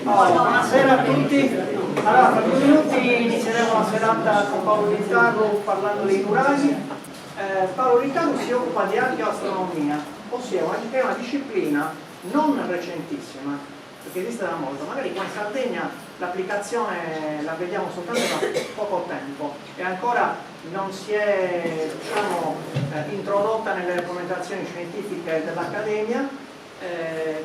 Buonasera a tutti. Allora, tra 2 minuti inizieremo la serata con Paolo Rittago parlando dei nuraghi. Paolo Rittago si occupa di archeoastronomia, ossia è una disciplina non recentissima, perché esiste da molto. Magari qua in Sardegna l'applicazione la vediamo soltanto da poco tempo e ancora non si è, diciamo, introdotta nelle argomentazioni scientifiche dell'Accademia.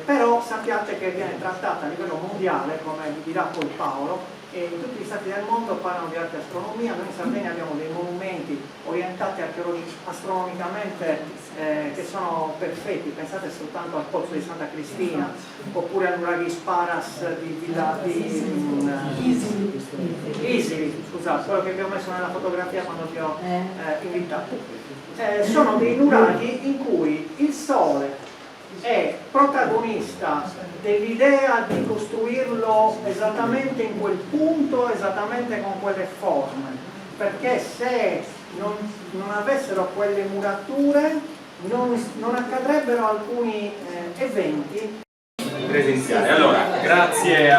Però sappiate che viene trattata a livello mondiale, come vi dirà poi Paolo, e in tutti gli stati del mondo parlano di arte e astronomia. Noi in Sardegna abbiamo dei monumenti orientati astronomicamente che sono perfetti. Pensate soltanto al pozzo di Santa Cristina oppure al nuraghi Sparas di Isili, scusate, quello che vi ho messo nella fotografia quando vi ho invitato. Sono dei nuraghi in cui il Sole è protagonista dell'idea di costruirlo esattamente in quel punto, esattamente con quelle forme, perché se non avessero quelle murature non accadrebbero alcuni eventi presenziali. Allora, grazie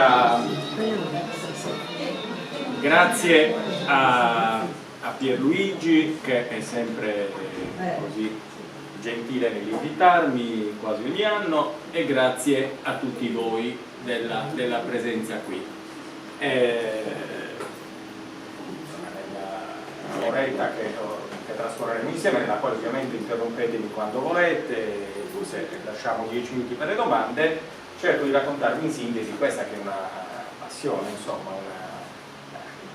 a Pierluigi, che è sempre così gentile nell'invitarmi quasi ogni anno, e grazie a tutti voi della presenza qui. L'oretta che trascorreremo insieme, nella quale ovviamente interrompetemi quando volete, forse lasciamo 10 minuti per le domande, cerco di raccontarvi in sintesi questa che è una passione, insomma,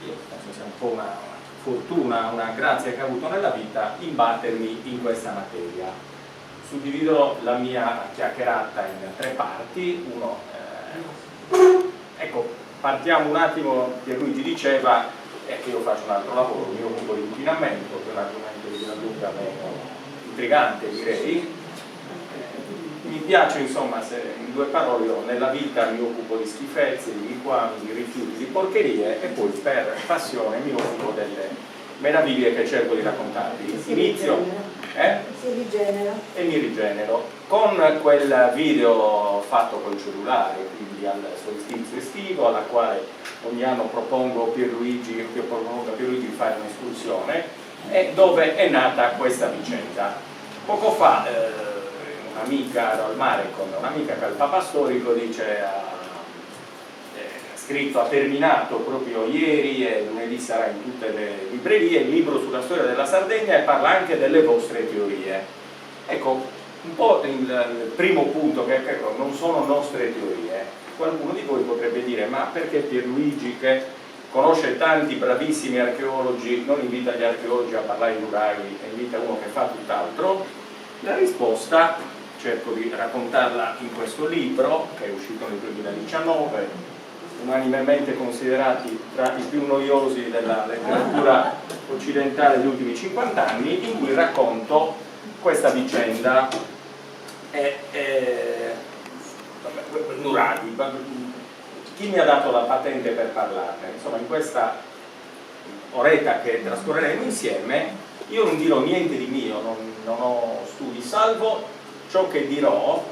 io penso sia un po' una fortuna, una grazia che ho avuto nella vita, imbattermi in questa materia. Suddividerò la mia chiacchierata in 3 parti. Ecco, partiamo un attimo. Pierluigi diceva che io faccio un altro lavoro, mi occupo di inquinamento, che è un argomento di gran lunga meno intrigante, direi. Mi piace, insomma, se in 2 parole, io nella vita mi occupo di schifezze, di liquami, di rifiuti, di porcherie, e poi per passione mi occupo delle meraviglie che cerco di raccontarvi. Inizio si rigenera e mi rigenero con quel video fatto col cellulare, quindi al solstizio estivo, alla quale ogni anno propongo a Pierluigi di fare un'escursione, e dove è nata questa vicenda. Poco fa un'amica, ero al mare con un'amica che al Papa Storico dice, ha scritto, ha terminato proprio ieri e lunedì sarà in tutte le librerie, il libro sulla storia della Sardegna, e parla anche delle vostre teorie. Ecco, un po' il primo punto, che ecco, non sono nostre teorie. Qualcuno di voi potrebbe dire, ma perché Pierluigi, che conosce tanti bravissimi archeologi, non invita gli archeologi a parlare di nuraghi e invita uno che fa tutt'altro? La risposta cerco di raccontarla in questo libro, che è uscito nel 2019, unanimemente considerati tra i più noiosi della letteratura occidentale degli ultimi 50 anni, in cui racconto questa vicenda. Nuraghi, chi mi ha dato la patente per parlarne? Insomma, in questa oretta che trascorreremo insieme, io non dirò niente di mio, non ho studi, salvo ciò che dirò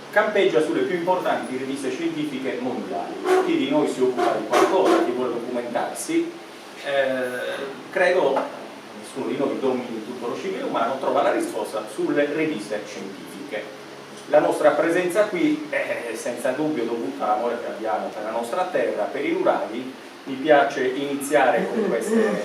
campeggia sulle più importanti riviste scientifiche mondiali. Chi di noi si occupa di qualcosa, chi vuole documentarsi, credo nessuno di noi domini tutto lo scibile umano, trova la risposta sulle riviste scientifiche. La nostra presenza qui è senza dubbio dovuta all'amore che abbiamo per la nostra terra, per i nuraghi. Mi piace iniziare con queste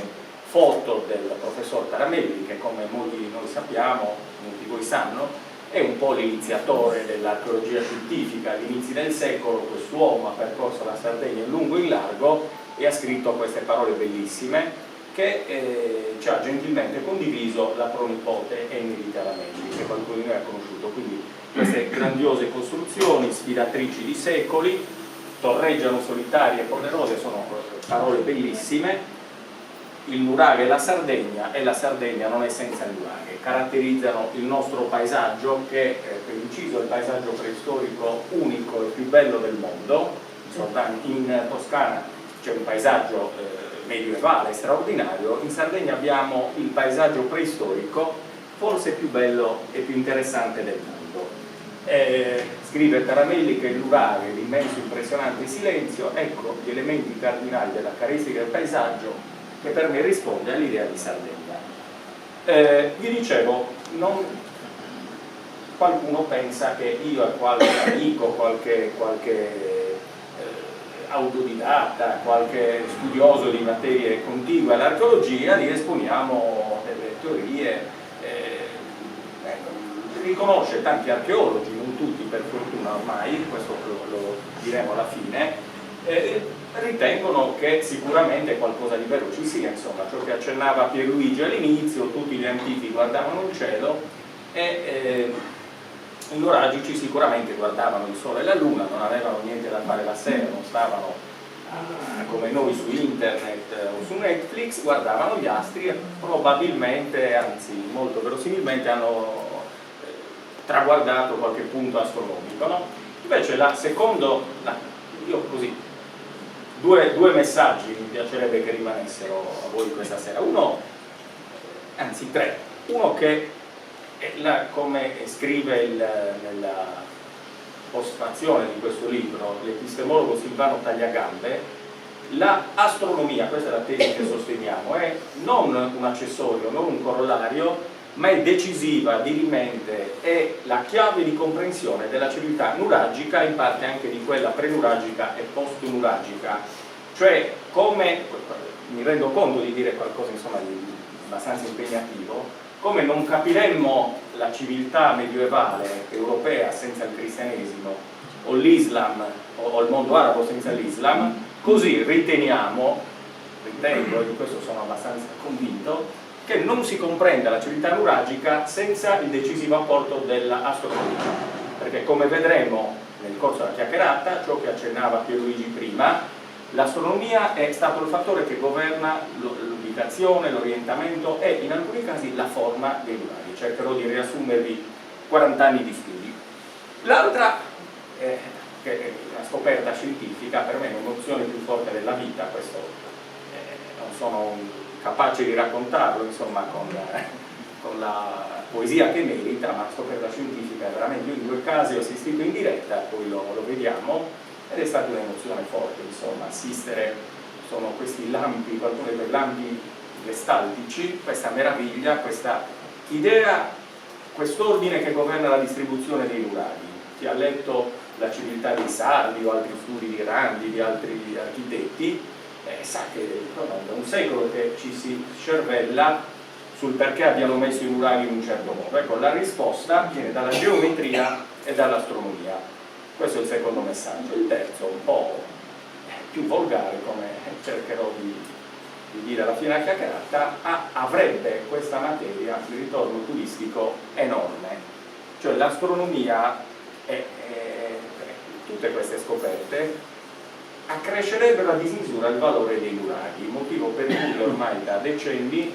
foto del professor Taramelli, che come molti di noi sappiamo, molti di voi sanno, è un po' l'iniziatore dell'archeologia scientifica. Agli inizi del secolo quest'uomo ha percorso la Sardegna in lungo e in largo e ha scritto queste parole bellissime che ci ha gentilmente condiviso la pronipote Emily Taramelli, che qualcuno di noi ha conosciuto. Quindi queste grandiose costruzioni, sfidatrici di secoli, torreggiano solitarie e poderose, sono parole bellissime. Il nuraghe e la Sardegna non è senza nuraghe, caratterizzano il nostro paesaggio, che per inciso è il paesaggio preistorico unico e più bello del mondo. In Toscana c'è un paesaggio medievale straordinario, in Sardegna abbiamo il paesaggio preistorico forse più bello e più interessante del mondo. Scrive Taramelli che l'Uraghe, l'immenso impressionante silenzio, ecco gli elementi cardinali della caratteristica del paesaggio che per me risponde all'idea di Sardegna. Vi dicevo, qualcuno pensa che io e qualche amico, qualche autodidatta, qualche studioso di materie contigue all'archeologia gli esponiamo delle teorie. Riconosce tanti archeologi, non tutti per fortuna ormai, questo lo diremo alla fine, ritengono che sicuramente qualcosa di vero ci sia, insomma, ciò che accennava Pierluigi all'inizio, tutti gli antichi guardavano il cielo e i nuragici sicuramente guardavano il sole e la luna, non avevano niente da fare la sera, non stavano come noi su internet o su Netflix, guardavano gli astri e probabilmente, anzi molto verosimilmente, hanno traguardato qualche punto astronomico, no? Invece io così, due messaggi mi piacerebbe che rimanessero a voi questa sera. Anzi tre. Uno che come scrive nella postfazione di questo libro l'epistemologo Silvano Tagliagambe, l'astronomia, questa è la tesi che sosteniamo, è non un accessorio, non un corollario, ma è decisiva, dirimente, è la chiave di comprensione della civiltà nuragica, in parte anche di quella prenuragica e post-nuragica. Cioè, come, mi rendo conto di dire qualcosa insomma di abbastanza impegnativo, come non capiremmo la civiltà medievale europea senza il cristianesimo, o l'Islam, o il mondo arabo senza l'Islam, così ritengo, e di questo sono abbastanza convinto, che non si comprenda la civiltà nuragica senza il decisivo apporto dell'astronomia, perché come vedremo nel corso della chiacchierata, ciò che accennava Pierluigi prima, l'astronomia è stato il fattore che governa l'ubicazione, l'orientamento e in alcuni casi la forma dei nuraghi. Cercherò di riassumervi 40 anni di studi. L'altra, che è una scoperta scientifica, per me è un'emozione più forte della vita, questo non sono capace di raccontarlo insomma con la poesia che merita, ma la scoperta scientifica è veramente, io in 2 casi ho assistito in diretta, poi lo vediamo, ed è stata un'emozione forte, insomma, assistere, sono questi lampi, qualcuno dei lampi gestaltici, questa meraviglia, questa idea, quest'ordine che governa la distribuzione dei nuraghi. Chi ha letto La civiltà dei Sardi o altri studi di Randi, di altri architetti, sa che da un secolo che ci si cervella sul perché abbiano messo i nuraghi in un certo modo. Ecco, la risposta viene dalla geometria e dall'astronomia. Questo è il secondo messaggio. Il terzo, un po' più volgare, come cercherò di dire alla fine della chiacchierata, avrebbe questa materia di ritorno turistico enorme. Cioè l'astronomia e tutte queste scoperte accrescerebbero a dismisura il valore dei nuraghi, motivo per cui ormai da decenni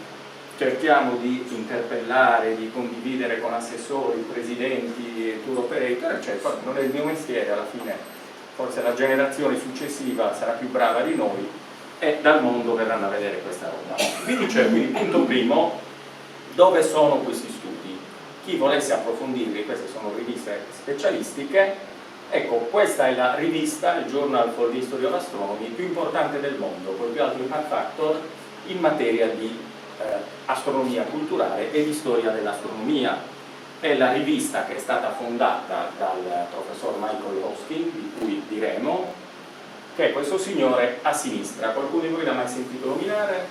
cerchiamo di interpellare, di condividere con assessori, presidenti, tour operator, eccetera. Non è il mio mestiere, alla fine forse la generazione successiva sarà più brava di noi e dal mondo verranno a vedere questa roba. Vi dicevo, quindi punto primo, dove sono questi studi? Chi volesse approfondirli, queste sono riviste specialistiche. Ecco, questa è la rivista, il Journal for the History of Astronomy, più importante del mondo, col più alto impact factor in materia di astronomia culturale e di storia dell'astronomia. È la rivista che è stata fondata dal professor Michael Hosking, di cui diremo, che è questo signore a sinistra. Qualcuno di voi l'ha mai sentito nominare?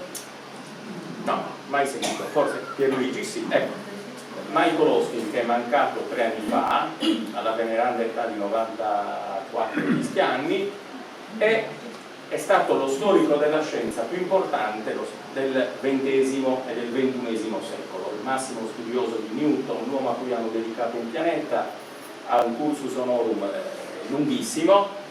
No, mai sentito, forse Pierluigi sì. Ecco, Michael Hosking, che è mancato 3 anni fa, alla veneranda età di 94 anni, è stato lo storico della scienza più importante del XX e del XXI secolo, il massimo studioso di Newton, l'uomo a cui hanno dedicato un pianeta, ha un cursus honorum lunghissimo.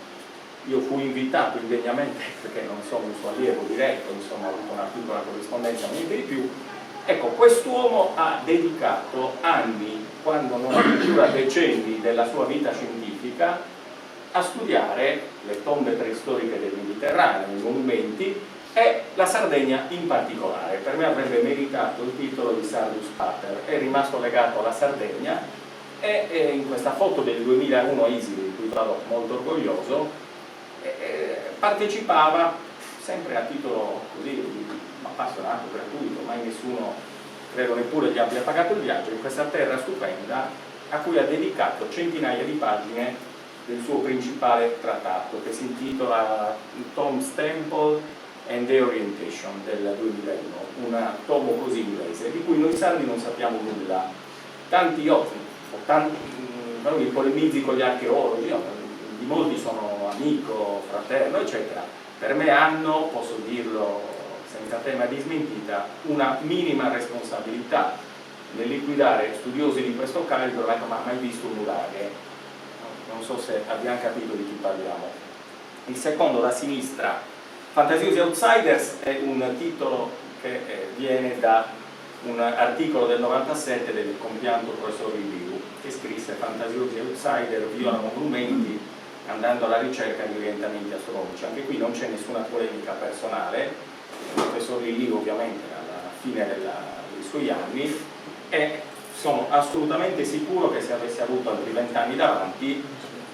Io fui invitato indegnamente, perché non sono un suo allievo diretto, insomma ho avuto una piccola corrispondenza, niente di più. Ecco, quest'uomo ha dedicato anni, quando non addirittura decenni della sua vita scientifica, a studiare le tombe preistoriche del Mediterraneo, i monumenti, e la Sardegna in particolare. Per me avrebbe meritato il titolo di Sardus Pater, è rimasto legato alla Sardegna e in questa foto del 2001 ISIL, di cui vado molto orgoglioso, partecipava sempre a titolo così appassionato, gratuito, mai nessuno credo neppure gli abbia pagato il viaggio, in questa terra stupenda a cui ha dedicato centinaia di pagine del suo principale trattato, che si intitola Tom's Temple and the Orientation del 2001, un tomo così inglese di cui noi sardi non sappiamo nulla. Tanti i polemizzi con gli archeologi, di molti sono amico, fraterno, eccetera. Per me hanno, posso dirlo senza tema di smentita, una minima responsabilità nel liquidare studiosi di questo calibro. Ma mai visto un nuraghe? Non so se abbiamo capito di chi parliamo. Il secondo da sinistra, Fantasiosi Outsiders, è un titolo che viene da un articolo del 97 del compianto professor Liu, che scrisse: fantasiosi outsider violano monumenti andando alla ricerca di orientamenti astronomici. Anche qui non c'è nessuna polemica personale. Il professor Liu ovviamente alla fine dei suoi anni, e sono assolutamente sicuro che se avesse avuto altri 20 anni davanti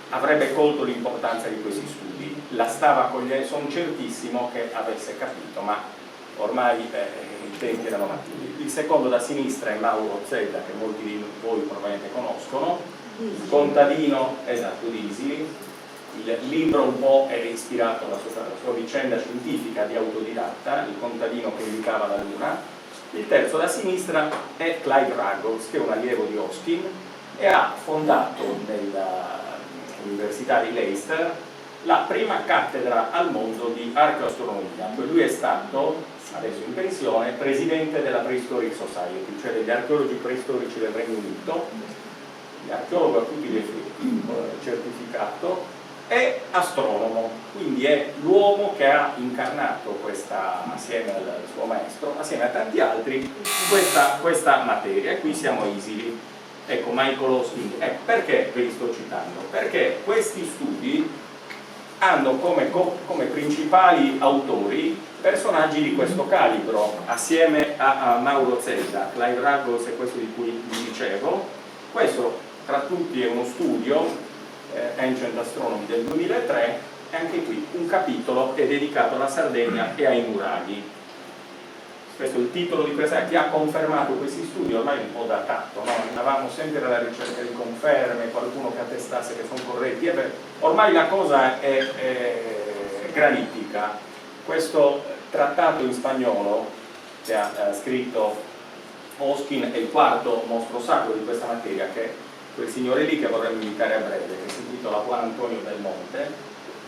avrebbe colto l'importanza di questi studi, la stava cogliendo, sono certissimo che avesse capito, ma ormai i tempi erano maturi. Il secondo da sinistra è Mauro Zedda, che molti di voi probabilmente conoscono, contadino, esatto, di Isili. Il libro un po' è ispirato alla sua vicenda scientifica di autodidatta, il contadino che indicava la luna. Il terzo da sinistra è Clyde Ruggles, che è un allievo di Hoskin e ha fondato nell'Università di Leicester la prima cattedra al mondo di archeoastronomia. Lui è stato, adesso in pensione, presidente della Prehistoric Society, cioè degli archeologi preistorici del Regno Unito, archeologo a tutti gli effetti, certificato, è astronomo, quindi è l'uomo che ha incarnato questa, assieme al suo maestro, assieme a tanti altri, questa materia. E qui siamo Isili. Ecco, Michael Hosking. Perché ve li sto citando? Perché questi studi hanno come principali autori personaggi di questo calibro, assieme a Mauro Zedda, Clyde Ruggles e questo di cui vi dicevo. Questo tra tutti è uno studio, Ancient Astronomy del 2003, e anche qui un capitolo è dedicato alla Sardegna e ai nuraghi. Questo è il titolo di questa, che ha confermato questi studi, ormai un po' datato, no? Andavamo sempre alla ricerca di conferme, qualcuno che attestasse che sono corretti, ormai la cosa è granitica. Questo trattato in spagnolo che ha scritto Hoskin è il quarto mostro sacro di questa materia, che quel signore lì che vorremmo invitare a breve, che si intitola Juan Antonio Del Monte,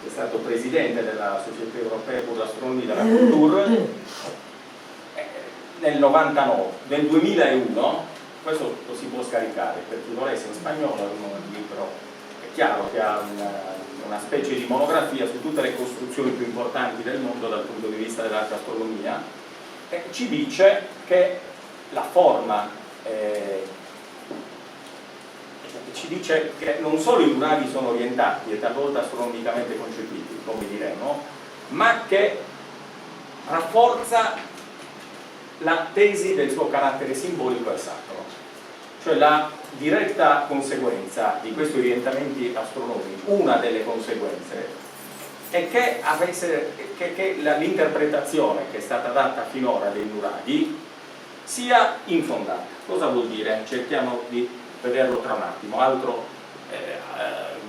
che è stato presidente della Società Europea per l'Astronomia della Culture nel 99, nel 2001. Questo lo si può scaricare per chi volesse, in spagnolo, è un libro, è chiaro che ha una specie di monografia su tutte le costruzioni più importanti del mondo dal punto di vista dell'astronomia, e ci dice che la forma ci dice che non solo i nuraghi sono orientati e talvolta astronomicamente concepiti, come diremo, ma che rafforza la tesi del suo carattere simbolico e sacro, cioè la diretta conseguenza di questi orientamenti astronomici, una delle conseguenze è che l'interpretazione che è stata data finora dei nuraghi sia infondata. Cosa vuol dire? Cerchiamo di vederlo tra un attimo. Altro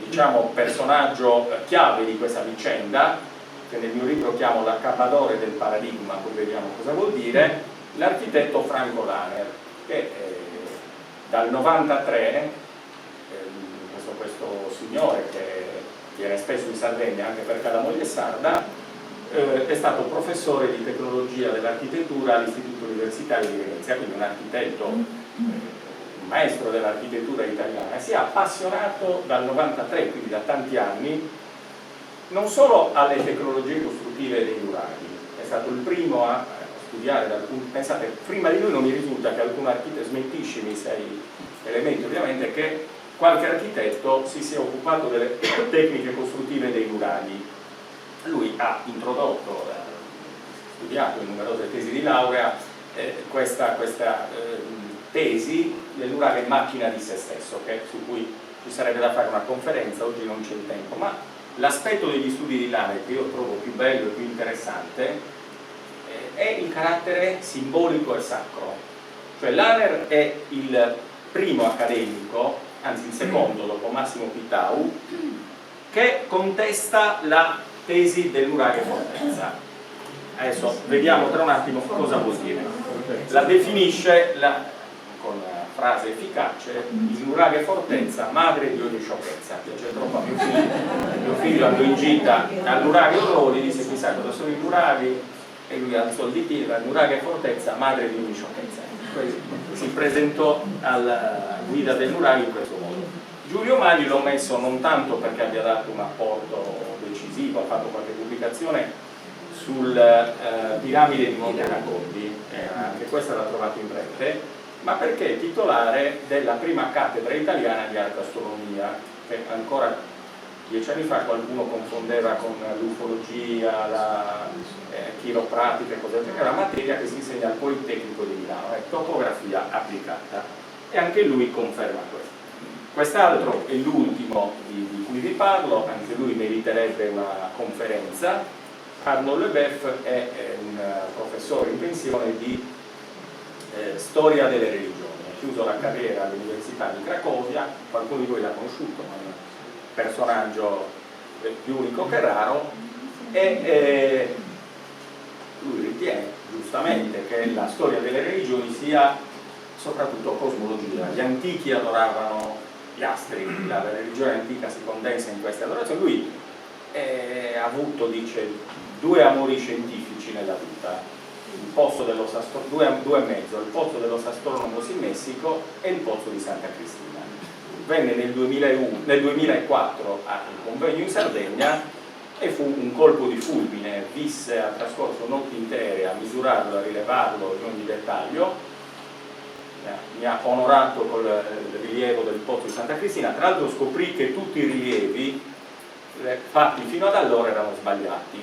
diciamo personaggio chiave di questa vicenda, che nel mio libro chiamo l'accabbadore del paradigma, poi vediamo cosa vuol dire, l'architetto Franco Lahner, che dal 93, questo signore che viene spesso in Sardegna anche perché ha la moglie sarda, è stato professore di tecnologia dell'architettura all'Istituto Universitario di Venezia, quindi un architetto, maestro dell'architettura italiana. Si è appassionato dal 93, quindi da tanti anni, non solo alle tecnologie costruttive dei nuraghi, è stato il primo a studiare, pensate, prima di lui non mi risulta che alcun architetto, smentiscimi se hai elementi ovviamente, che qualche architetto si sia occupato delle tecniche costruttive dei nuraghi. Lui ha introdotto, studiato in numerose tesi di laurea, questa tesi del nuraghe macchina di se stesso, su cui ci sarebbe da fare una conferenza, oggi non c'è il tempo, ma l'aspetto degli studi di Lahner che io trovo più bello e più interessante è il carattere simbolico e sacro. Cioè Lahner è il primo accademico, anzi il secondo dopo Massimo Pittau, che contesta la tesi del nuraghe fortezza. Adesso vediamo tra un attimo cosa vuol dire. La definisce con una frase efficace: il nuraghe fortezza, madre di ogni sciocchezza. Piace troppo a mio figlio. Mio figlio andò in gita al nuraghe Orloni, disse chissà cosa sono i nuraghi, e lui alzò il ditino: il nuraghe fortezza, madre di ogni sciocchezza. Poi si presentò alla guida del nuraghe in questo modo. Giulio Magli l'ho messo non tanto perché abbia dato un apporto decisivo, ha fatto qualche pubblicazione sul piramide di Monte Racconti, anche questa l'ha trovata in rete, ma perché è titolare della prima cattedra italiana di arcoastronomia, che ancora 10 anni fa qualcuno confondeva con l'ufologia, la chiropratica e cose altre, è una materia che si insegna al Politecnico di Milano, è topografia applicata, e anche lui conferma questo. Quest'altro è l'ultimo di cui vi parlo, anche lui meriterebbe una conferenza. Arnaud Leboeuf è un professore in pensione di storia delle religioni, ha chiuso la carriera all'Università di Cracovia, qualcuno di voi l'ha conosciuto, ma è un personaggio più unico che raro, e lui ritiene giustamente che la storia delle religioni sia soprattutto cosmologia. Gli antichi adoravano gli astri, la religione antica si condensa in queste adorazioni. Lui ha avuto, dice, due amori scientifici nella vita, il pozzo dello due e mezzo, il pozzo dello Sastronomos in Messico e il pozzo di Santa Cristina. Venne nel 2004 al convegno in Sardegna e fu un colpo di fulmine, ha trascorso notti intere a misurarlo, a rilevarlo in ogni dettaglio, mi ha onorato col rilievo del pozzo di Santa Cristina. Tra l'altro scoprì che tutti i rilievi fatti fino ad allora erano sbagliati,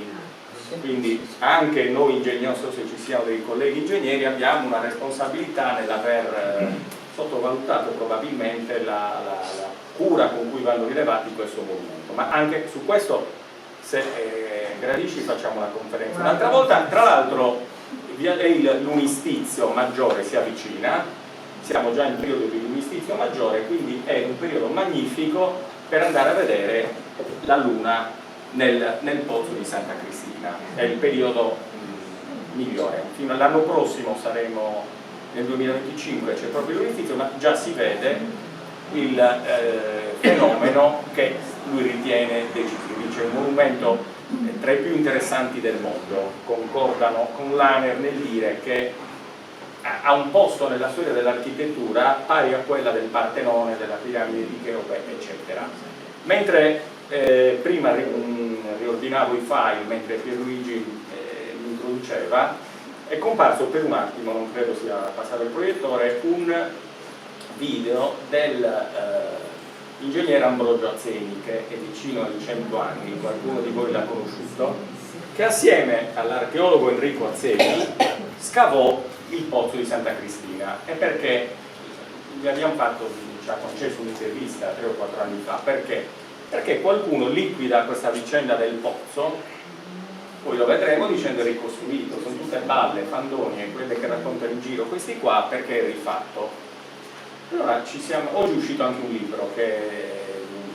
quindi anche noi ingegneri, so se ci siano dei colleghi ingegneri, abbiamo una responsabilità nell'aver sottovalutato probabilmente la cura con cui vanno rilevati questo movimento, ma anche su questo, se gradisci, facciamo una conferenza un'altra volta. Tra l'altro l'unistizio maggiore si avvicina, siamo già in periodo di lunistizio maggiore, quindi è un periodo magnifico per andare a vedere la Luna nel pozzo di Santa Cristina. È il periodo migliore. Fino all'anno prossimo saremo nel 2025, c'è proprio lunistizio, ma già si vede il fenomeno che lui ritiene decisivo. Dice un monumento tra i più interessanti del mondo, concordano con Lahner nel dire che ha un posto nella storia dell'architettura pari a quella del Partenone, della piramide di Cheope, eccetera. Mentre prima riordinavo i file, mentre Pierluigi mi introduceva, è comparso per un attimo, non credo sia passato il proiettore, un video dell'ingegnere Ambrogio Azzeni, che è vicino ai 100 anni, qualcuno di voi l'ha conosciuto, che assieme all'archeologo Enrico Azzeni scavò il pozzo di Santa Cristina. E perché gli abbiamo fatto, ci ha concesso un'intervista 3 o 4 anni fa, perché qualcuno liquida questa vicenda del pozzo, poi lo vedremo, dicendo è ricostruito, sono tutte balle, fandoni e quelle che raccontano in giro questi qua, perché è rifatto. Allora oggi è uscito anche un libro che è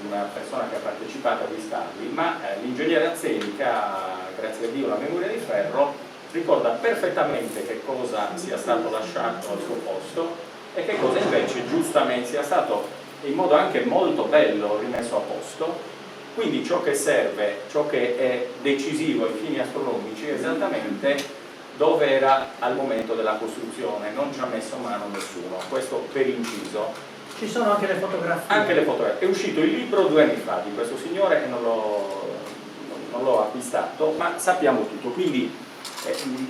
di una persona che ha partecipato a Vistardi, ma l'ingegnere Azzeni, che ha, grazie a Dio, la memoria di ferro, ricorda perfettamente che cosa sia stato lasciato al suo posto e che cosa invece giustamente sia stato, in modo anche molto bello, rimesso a posto. Quindi ciò che serve, ciò che è decisivo ai fini astronomici è esattamente dove era al momento della costruzione, non ci ha messo mano nessuno, questo per inciso. Ci sono anche le fotografie. Anche le fotografie. È uscito il libro 2 anni fa di questo signore e non l'ho acquistato, ma sappiamo tutto. Quindi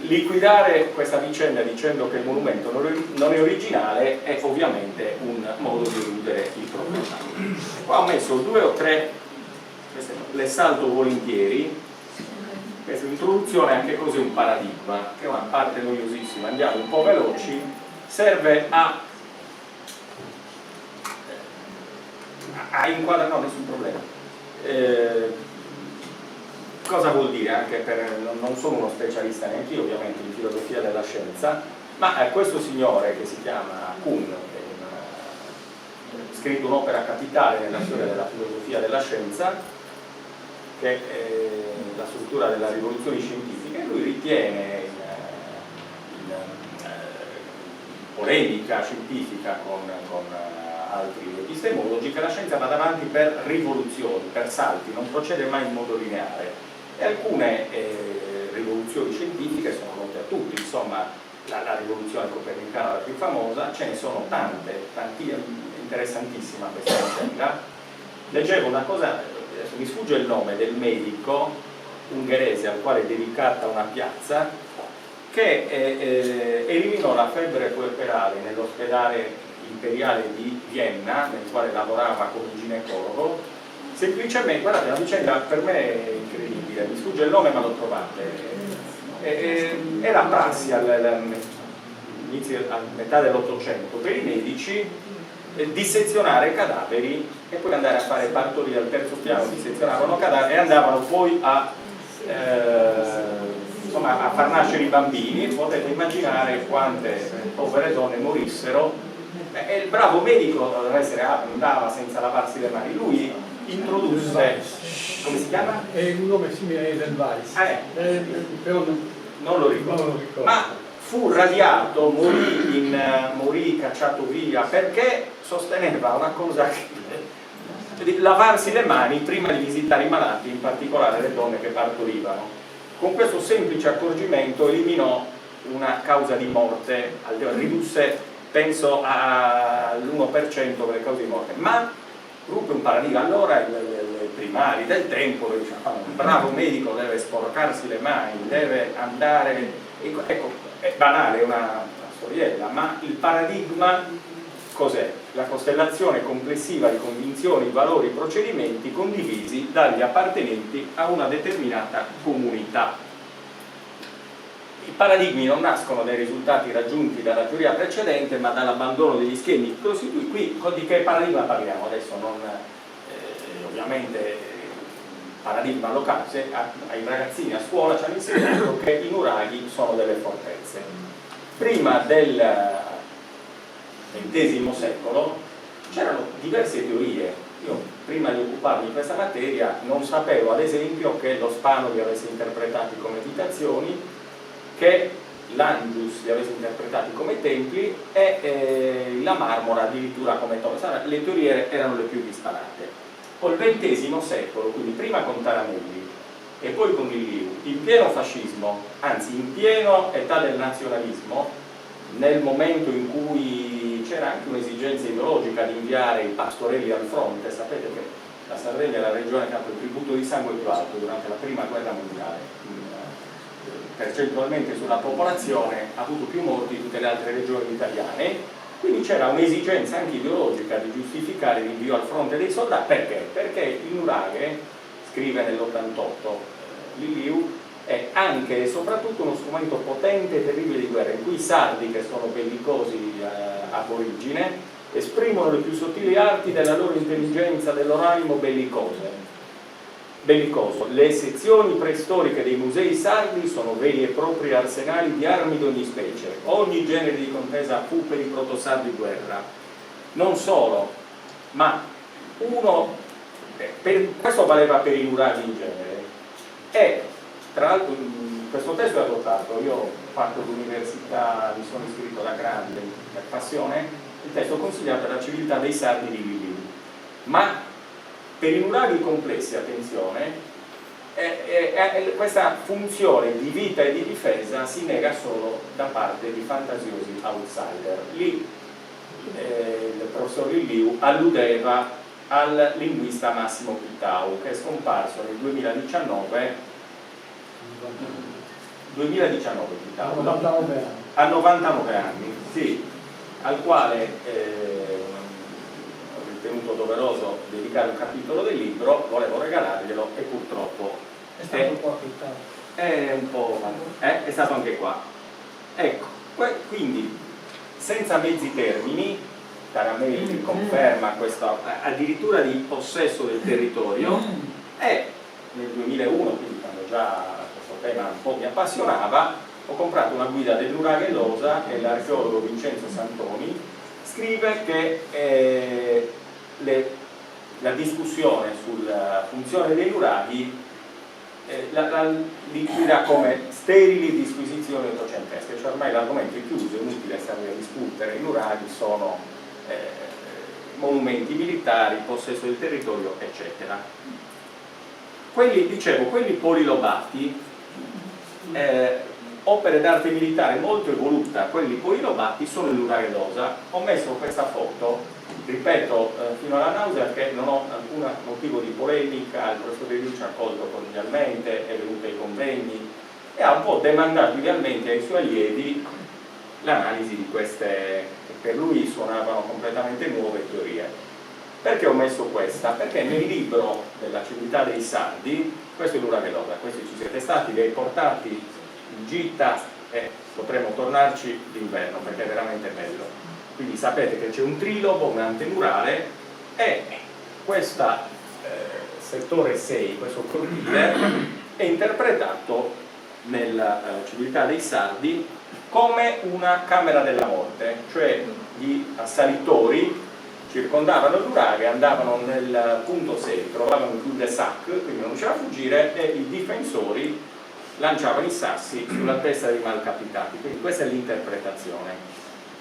liquidare questa vicenda dicendo che il monumento non è originale è ovviamente un modo di eludere il problema. Qua ho messo 2 o 3, le salto volentieri. Questa introduzione a che cos'è un paradigma, che è una parte noiosissima, andiamo un po' veloci, serve a no, nessun problema. Cosa vuol dire? Anche non sono uno specialista neanche io ovviamente in filosofia della scienza, ma questo signore che si chiama Kuhn, che ha scritto un'opera capitale nella storia della filosofia della scienza, che è la struttura della rivoluzione scientifica, e lui ritiene in polemica scientifica con altri epistemologi che la scienza vada avanti per rivoluzioni, per salti, non procede mai in modo lineare, e alcune rivoluzioni scientifiche sono note a tutti, insomma la rivoluzione copernicana la più famosa, ce ne sono tante, interessantissima questa vicenda. Leggevo una cosa, mi sfugge il nome del medico ungherese al quale è dedicata una piazza, che eliminò la febbre puerperale nell'ospedale imperiale di Vienna, nel quale lavorava come ginecologo, semplicemente, guardate, una vicenda per me è incredibile, mi sfugge il nome ma lo trovate. Era prassi a metà dell'Ottocento per i medici dissezionare cadaveri e poi andare a fare partorie al terzo piano, dissezionavano cadaveri e andavano poi a far nascere i bambini. Potete immaginare quante povere donne morissero, e il bravo medico doveva essere andava senza lavarsi le mani. Lui introdusse, come si chiama? È un nome simile a Edelweiss, però non lo ricordo, ma fu radiato, morì cacciato via perché sosteneva una cosa di lavarsi le mani prima di visitare i malati, in particolare le donne che partorivano. Con questo semplice accorgimento eliminò una causa di morte, ridusse penso all'1% delle cause di morte, ma ruppe un paradigma. Allora i primari del tempo dicevano: un bravo medico deve sporcarsi le mani, deve andare, ecco, è banale, è una storiella, ma il paradigma cos'è? La costellazione complessiva di convinzioni, valori, procedimenti condivisi dagli appartenenti a una determinata comunità. I paradigmi non nascono dai risultati raggiunti dalla teoria precedente, ma dall'abbandono degli schemi costituiti. Qui di che paradigma parliamo adesso? Ovviamente paradigma locale. Ai ragazzini a scuola ci hanno insegnato che i nuraghi sono delle fortezze. Prima del XX secolo c'erano diverse teorie. Io prima di occuparmi di questa materia non sapevo ad esempio che lo Spano li avesse interpretati come abitazioni, che l'Angius li avesse interpretati come templi e la Marmora addirittura come torre. Le teorie erano le più disparate. Col XX secolo, quindi prima con Taranelli e poi con Liu, in pieno fascismo, anzi in pieno età del nazionalismo, nel momento in cui c'era anche un'esigenza ideologica di inviare i pastorelli al fronte. Sapete che la Sardegna è la regione che ha il tributo di sangue più alto durante la prima guerra mondiale, percentualmente sulla popolazione, ha avuto più morti di tutte le altre regioni italiane, quindi c'era un'esigenza anche ideologica di giustificare l'invio al fronte dei soldati. Perché? Perché il nuraghe, scrive nell'88 Liliu, è anche e soprattutto uno strumento potente e terribile di guerra, in cui i sardi, che sono bellicosi ab origine, esprimono le più sottili arti della loro intelligenza, del loro animo bellicoso. Le sezioni preistoriche dei musei sardi sono veri e propri arsenali di armi di ogni specie, ogni genere di contesa fu per i protosardi guerra. Non solo, ma questo valeva per i nuraghi in genere. E tra l'altro questo testo è adottato, io ho fatto l'università, mi sono iscritto da grande per passione, il testo consigliato dalla civiltà dei sardi di Liliu. Ma per i nuraghi complessi, attenzione, questa funzione di vita e di difesa si nega solo da parte di fantasiosi outsider. Lì il professor Liliu alludeva al linguista Massimo Pittau, che è scomparso nel 2019 Pittau, a 99 anni, sì, al quale ho ritenuto doveroso dedicare un capitolo del libro, volevo regalarglielo e purtroppo è stato qua Pittau. È stato anche qua. Ecco, quindi senza mezzi termini Taramelli conferma questo addirittura di possesso del territorio, e nel 2001, quindi quando già questo tema un po' mi appassionava, ho comprato una guida del nuraghe losa e l'archeologo Vincenzo Santoni scrive che la discussione sulla funzione dei nuraghi la liquida come sterili disquisizioni ottocentesche, cioè ormai l'argomento è chiuso, è inutile stare a discutere, i nuraghi sono monumenti militari, possesso del territorio, eccetera. Quelli polilobati, opere d'arte militare molto evoluta, quelli polilobati sono il nuraghe losa. Ho messo questa foto, ripeto, fino alla nausea, perché non ho alcun motivo di polemica, il professor De Lucia ha accolto cordialmente, è venuto ai convegni e ha un po' demandato idealmente ai suoi allievi l'analisi di queste, che per lui suonavano completamente nuove teorie. Perché ho messo questa? Perché nel libro della Civiltà dei Sardi, questo è il nuraghe losa, questi ci siete stati, li hai portati in gita e potremo tornarci d'inverno perché è veramente bello. Quindi sapete che c'è un trilobo, un antemurale, e questo settore 6, questo cortile, è interpretato nella Civiltà dei Sardi come una camera della morte, cioè gli assalitori circondavano il nuraghe, andavano nel punto 6, trovavano il cul-de-sac, quindi non riuscivano a fuggire, e i difensori lanciavano i sassi sulla testa dei malcapitati. Quindi questa è l'interpretazione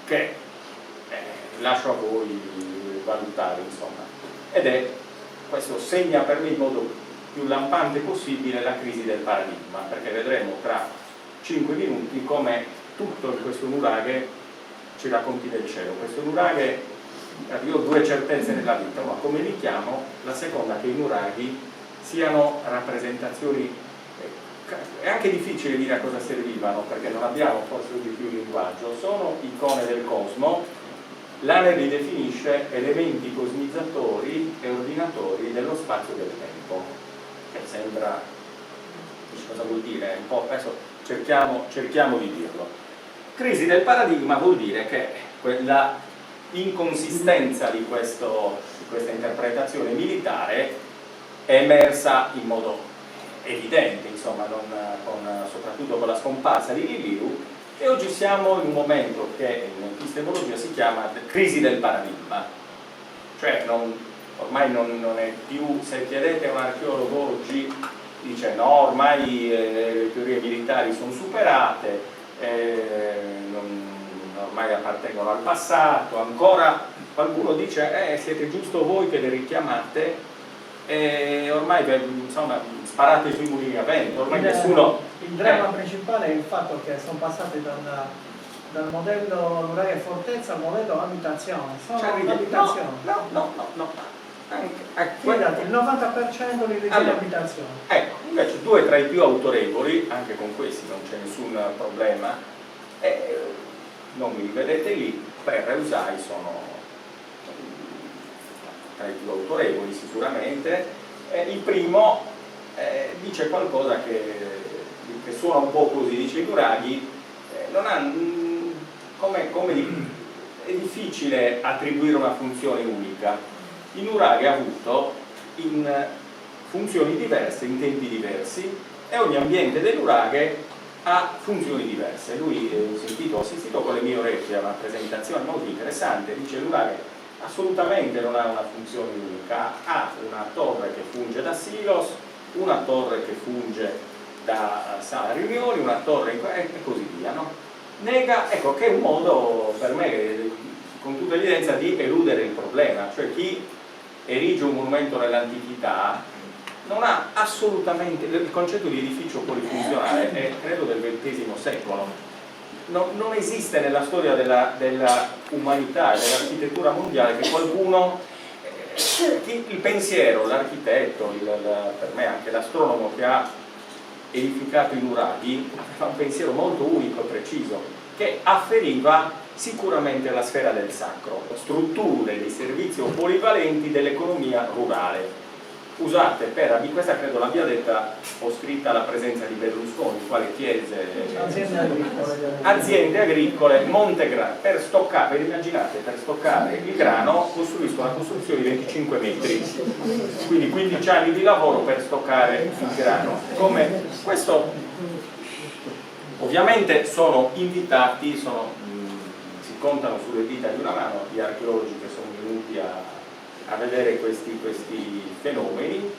che lascio a voi valutare, insomma. Ed è, questo segna per me in modo più lampante possibile la crisi del paradigma, perché vedremo tra 5 minuti come tutto questo nuraghe ci racconti del cielo. Questo nuraghe, io ho due certezze nella vita, ma come li chiamo? La seconda, che i nuraghi siano rappresentazioni, è anche difficile dire a cosa servivano perché non abbiamo forse di più linguaggio, sono icone del cosmo. L'Ane li definisce elementi cosmizzatori e ordinatori dello spazio e del tempo, che sembra, cosa vuol dire? Un po', adesso cerchiamo di dirlo. Crisi del paradigma vuol dire che la inconsistenza di questa interpretazione militare è emersa in modo evidente, insomma, soprattutto con la scomparsa di Liliu, e oggi siamo in un momento che in epistemologia si chiama crisi del paradigma, cioè ormai non è più, se chiedete a un archeologo oggi dice no, ormai le teorie militari sono superate, ormai appartengono al passato, ancora qualcuno dice siete giusto voi che le richiamate, ormai insomma sparate sui mulini a vento, ormai nessuno... Il dramma principale è il fatto che sono passati dal modello nuraghe fortezza al modello abitazione. Sono abitazioni. No. Guardate, il 90% li ritiene abitazione. Ecco, invece due tra i più autorevoli, anche con questi non c'è nessun problema, non li vedete lì, per Usai sono tra i più autorevoli sicuramente. Il primo dice qualcosa che suona un po' così, dice i nuraghi non hanno, è difficile attribuire una funzione unica. Il nuraghe ha avuto in funzioni diverse, in tempi diversi, e ogni ambiente del nuraghe ha funzioni diverse. Lui, ho assistito con le mie orecchie a una presentazione molto interessante, dice il nuraghe assolutamente non ha una funzione unica, ha una torre che funge da silos, una torre che funge da sala riunioni, una torre e così via, no? Nega, ecco, che è un modo per me con tutta evidenza di eludere il problema, cioè chi erige un monumento nell'antichità non ha assolutamente, il concetto di edificio polifunzionale è credo del XX secolo, non esiste nella storia della umanità e dell'architettura mondiale che qualcuno, il pensiero, l'architetto, per me anche l'astronomo che ha edificato i nuraghi, fa un pensiero molto unico e preciso, che afferiva sicuramente alla sfera del sacro, strutture di servizio polivalenti dell'economia rurale. usate per, di questa credo l'abbia detta o scritta alla presenza di Berlusconi, il quale chiese aziende agricole Montegrano per stoccare, immaginate, per stoccare il grano costruiscono una costruzione di 25 metri, quindi 15 anni di lavoro per stoccare il grano. Come questo ovviamente sono invitati, si contano sulle dita di una mano gli archeologi che sono venuti a vedere questi fenomeni.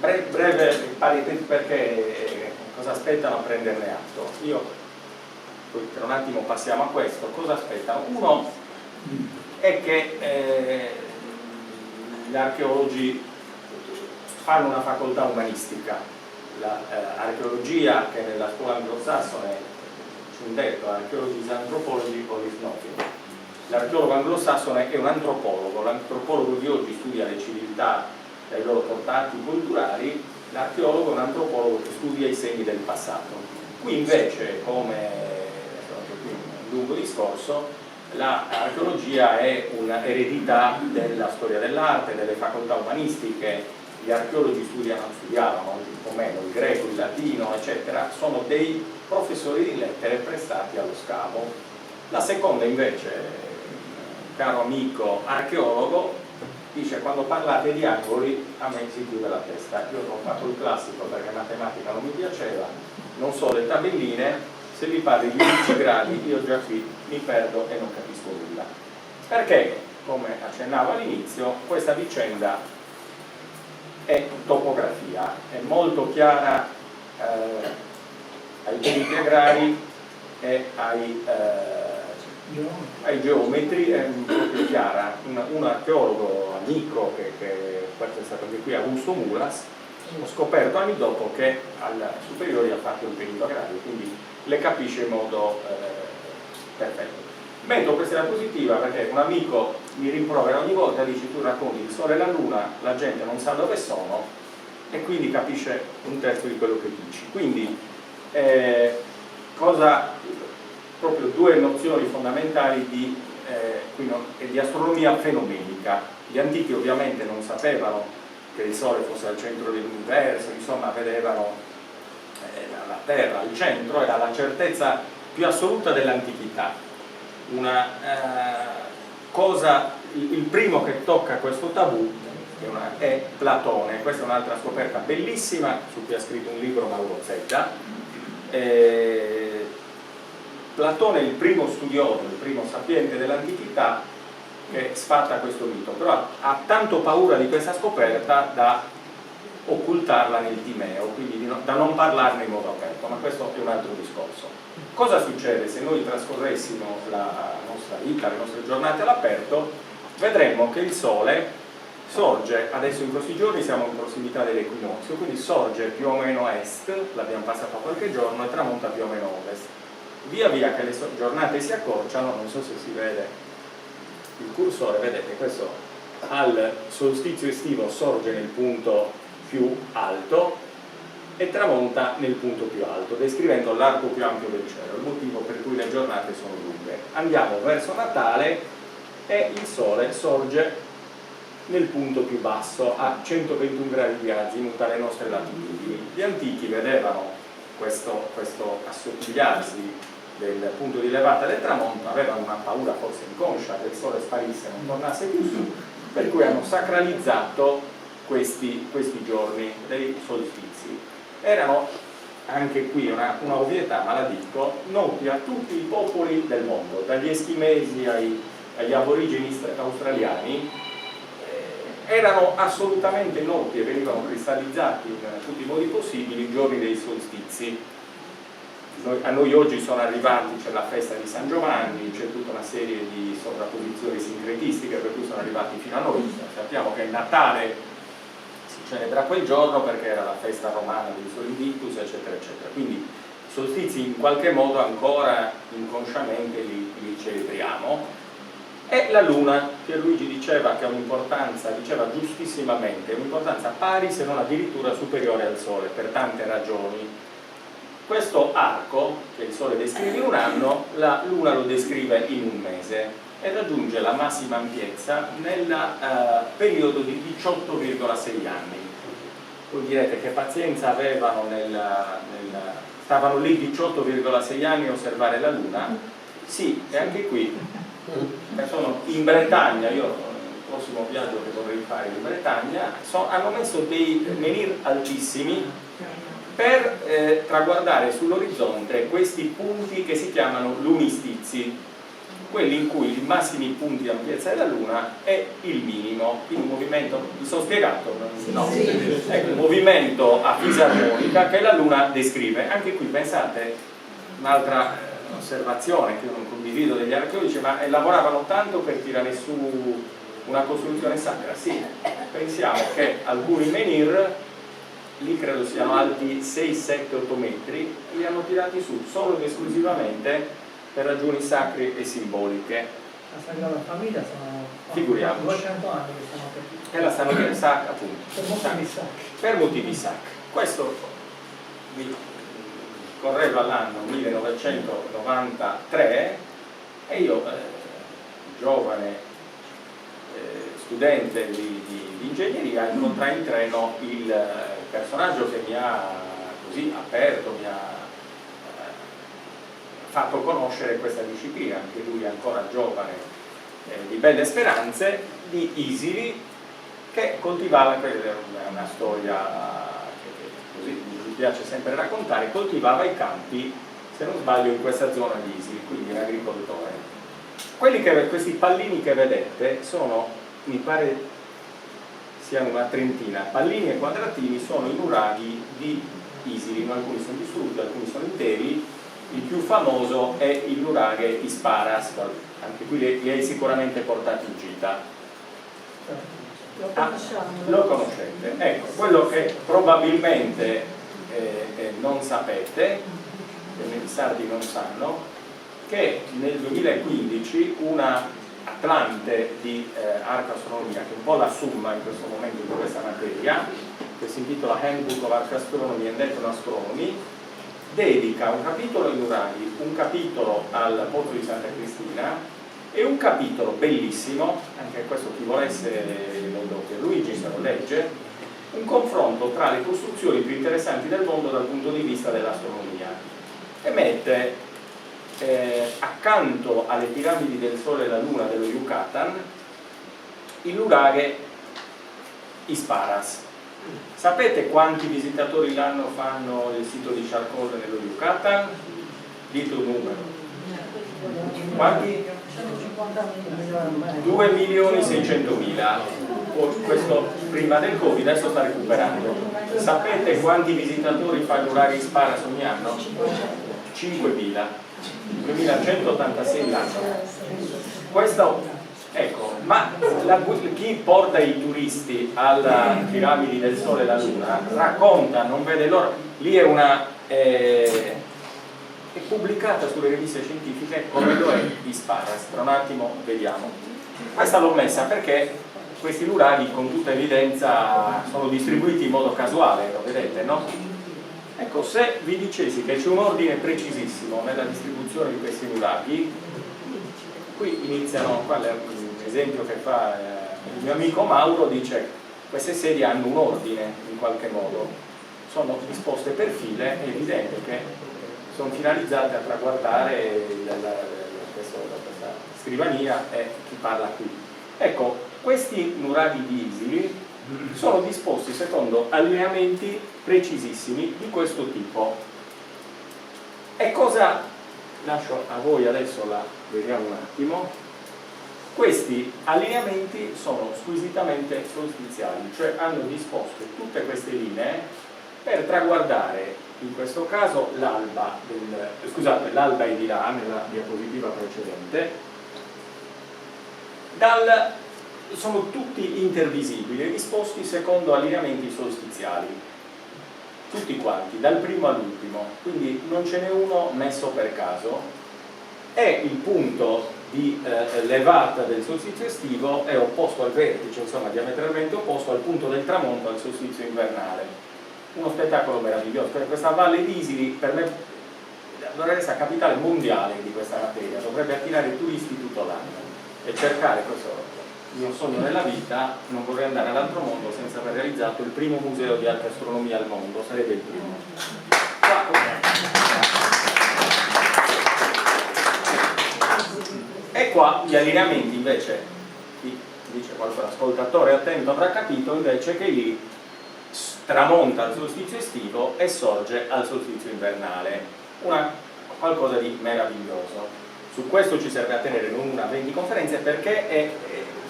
Breve perché cosa aspettano a prenderne atto. Io poi tra un attimo passiamo a questo. Cosa aspettano? Uno è che gli archeologi fanno una facoltà umanistica. L'archeologia che nella scuola anglosassone c'è un detto, archeology is anthropology or is nothing. L'archeologo anglosassone è un antropologo, l'antropologo di oggi studia le civiltà dai loro portati culturali, l'archeologo è un antropologo che studia i segni del passato. Qui invece, come un lungo discorso, l'archeologia è un'eredità della storia dell'arte, delle facoltà umanistiche. Gli archeologi studiavano oggi un po' meno il greco, il latino, eccetera, sono dei professori di lettere prestati allo scavo. La seconda invece, caro amico archeologo, dice: quando parlate di angoli a me si chiude la testa. Io ho fatto il classico perché matematica non mi piaceva, non so le tabelline, se mi parli di 11 gradi io già qui mi perdo e non capisco nulla. Perché, come accennavo all'inizio, questa vicenda è topografia, è molto chiara ai periti agrari e ai geometri, è proprio chiara. Un archeologo amico che questo è stato anche qui, Augusto Mulas, ho scoperto anni dopo che al superiore ha fatto il perito agrario, quindi le capisce in modo perfetto. Metto questa diapositiva perché un amico mi rimprovera ogni volta, dice: tu racconti il sole e la luna, la gente non sa dove sono, e quindi capisce un terzo di quello che dici. Quindi proprio due nozioni fondamentali di astronomia fenomenica. Gli antichi ovviamente non sapevano che il Sole fosse al centro dell'universo, insomma vedevano la Terra al centro, era la certezza più assoluta dell'antichità. Il primo che tocca questo tabù è Platone. Questa è un'altra scoperta bellissima su cui ha scritto un libro Mauro Zedda. Platone è il primo studioso, il primo sapiente dell'antichità che sfatta questo mito, però ha tanto paura di questa scoperta da occultarla nel Timeo, quindi da non parlarne in modo aperto, ma questo è un altro discorso. Cosa succede se noi trascorressimo la nostra vita, le nostre giornate all'aperto? Vedremmo che il Sole sorge, adesso in questi giorni siamo in prossimità dell'equinozio, quindi sorge più o meno a est, l'abbiamo passato qualche giorno, e tramonta più o meno a ovest. Via via che le giornate si accorciano, non so se si vede il cursore, vedete, questo al solstizio estivo sorge nel punto più alto e tramonta nel punto più alto, descrivendo l'arco più ampio del cielo, il motivo per cui le giornate sono lunghe. Andiamo verso Natale e il Sole sorge nel punto più basso, a 121 gradi di azimuth alle nostre latitudini. Gli antichi vedevano questo assottigliarsi del punto di levata del tramonto, avevano una paura forse inconscia che il Sole sparisse e non tornasse più su, per cui hanno sacralizzato questi giorni dei solstizi. Erano anche qui una ovvietà, ma la dico, noti a tutti i popoli del mondo, dagli eschimesi agli aborigeni australiani. Erano assolutamente noti e venivano cristallizzati in tutti i modi possibili i giorni dei solstizi. A noi oggi sono arrivati, c'è la festa di San Giovanni, c'è tutta una serie di sovrapposizioni sincretistiche per cui sono arrivati fino a noi. Sappiamo che il Natale si celebra quel giorno perché era la festa romana del Sole Invictus, eccetera, eccetera. Quindi i solstizi in qualche modo ancora inconsciamente li celebriamo. E la Luna, Pierluigi diceva che ha un'importanza, diceva giustissimamente, un'importanza pari se non addirittura superiore al Sole, per tante ragioni. questo arco che il Sole descrive in un anno, la Luna lo descrive in un mese e raggiunge la massima ampiezza nel periodo di 18,6 anni. Voi direte che pazienza avevano stavano lì 18,6 anni a osservare la Luna? Sì, e anche qui sono in Bretagna, io il prossimo viaggio che vorrei fare in Bretagna, hanno messo dei menhir altissimi per traguardare sull'orizzonte questi punti che si chiamano lumistizi, quelli in cui i massimi punti di ampiezza della Luna è il minimo, quindi un movimento, mi sono spiegato? No. Ecco, un movimento a fisarmonica che la Luna descrive. Anche qui pensate, un'altra osservazione che io non condivido degli archeologi, ma lavoravano tanto per tirare su una costruzione sacra. Sì, pensiamo che alcuni menhir, lì credo siano alti 6, 7, 8 metri, li hanno tirati su solo ed esclusivamente per ragioni sacre e simboliche. La Sagrada Famiglia sono Figuriamoci. 200 anni che sono per E la stanno appunto per motivi sacri. per motivi sacri. Questo correva l'anno 1993 e io, giovane studente di ingegneria, incontrai in treno il personaggio che mi ha così aperto, mi ha fatto conoscere questa disciplina, anche lui ancora giovane, di belle speranze, di Isili, che coltivava, quella è una storia che così mi piace sempre raccontare, coltivava i campi, se non sbaglio, in questa zona di Isili, quindi un agricoltore. Questi pallini che vedete sono, mi pare siano una trentina, pallini e quadratini, sono i nuraghi di Isili, alcuni sono distrutti, alcuni sono interi. Il più famoso è il nuraghe Isparas, anche qui li hai sicuramente portati in gita. Lo conoscete. Ecco, quello che probabilmente non sapete, che i sardi non sanno, che nel 2015 una atlante di arcastronomia, che è un po' la summa in questo momento di questa materia, che si intitola Handbook of Arcastronomy and Ethnoastronomy, dedica un capitolo ai nuraghi, un capitolo al pozzo di Santa Cristina e un capitolo bellissimo, anche questo chi volesse lo Pierluigi se lo legge, un confronto tra le costruzioni più interessanti del mondo dal punto di vista dell'astronomia, e mette accanto alle piramidi del Sole e della Luna dello Yucatan il nuraghe Isparas. Sapete quanti visitatori l'anno fanno il sito di Charcot nello Yucatan? Dite un numero. Quanti? 2.600.000. Questo prima del Covid, adesso sta recuperando. Sapete quanti visitatori fa il nuraghe Isparas ogni anno? 5.000. 2.186 l'anno. Questo, ecco, ma chi porta i turisti alla piramidi del Sole e della Luna racconta, non vede l'ora, lì è pubblicata sulle riviste scientifiche come lo è Isparas. Tra un attimo vediamo. Questa l'ho messa perché questi nuraghi con tutta evidenza sono distribuiti in modo casuale, lo vedete, no? Ecco, se vi dicessi che c'è un ordine precisissimo nella distribuzione di questi nuraghi, qui iniziano, qua l'esempio che fa il mio amico Mauro, dice queste sedie hanno un ordine in qualche modo, sono disposte per file, è evidente che sono finalizzate a traguardare questa scrivania e chi parla qui. Ecco, questi nuraghi di Isili sono disposti secondo allineamenti precisissimi di questo tipo. E cosa lascio a voi adesso, la vediamo un attimo. Questi allineamenti sono squisitamente solstiziali, cioè hanno disposto tutte queste linee per traguardare, in questo caso l'alba l'alba è di là nella diapositiva precedente, sono tutti intervisibili, disposti secondo allineamenti solstiziali, tutti quanti, dal primo all'ultimo, quindi non ce n'è uno messo per caso, e il punto di levata del solstizio estivo è opposto al vertice, insomma diametralmente opposto al punto del tramonto al solstizio invernale. uno spettacolo meraviglioso. Questa Valle d'Isili per me dovrebbe essere la capitale mondiale di questa materia, dovrebbe attirare turisti tutto l'anno e cercare questo mio sogno nella vita. Non vorrei andare all'altro mondo senza aver realizzato il primo museo di arte e astronomia al mondo, sarebbe il primo. E qua gli allineamenti invece, chi dice qualche ascoltatore attento avrà capito invece che lì tramonta al solstizio estivo e sorge al solstizio invernale, qualcosa di meraviglioso. Su questo ci serve a tenere non una 20 conferenze, perché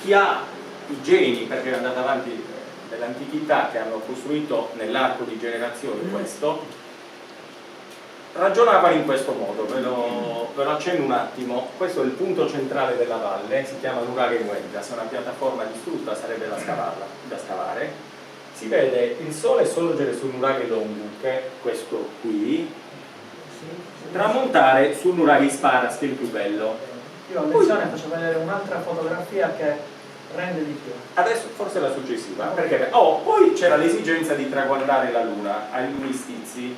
chi ha i geni, perché è andato avanti dell'antichità, che hanno costruito nell'arco di generazioni questo, ragionavano in questo modo. Ve lo accenno un attimo. Questo è il punto centrale della valle, si chiama Nuraghe Nuenga, se una piattaforma distrutta sarebbe da scavare. Si vede il sole sorgere sul Nuraghe Longu, che è questo qui, tramontare sul Nuraghe Sparas, che è il più bello. Io a lezione faccio vedere un'altra fotografia che rende di più. Adesso forse la successiva, perché poi c'era l'esigenza di traguardare la luna agli Unistizi.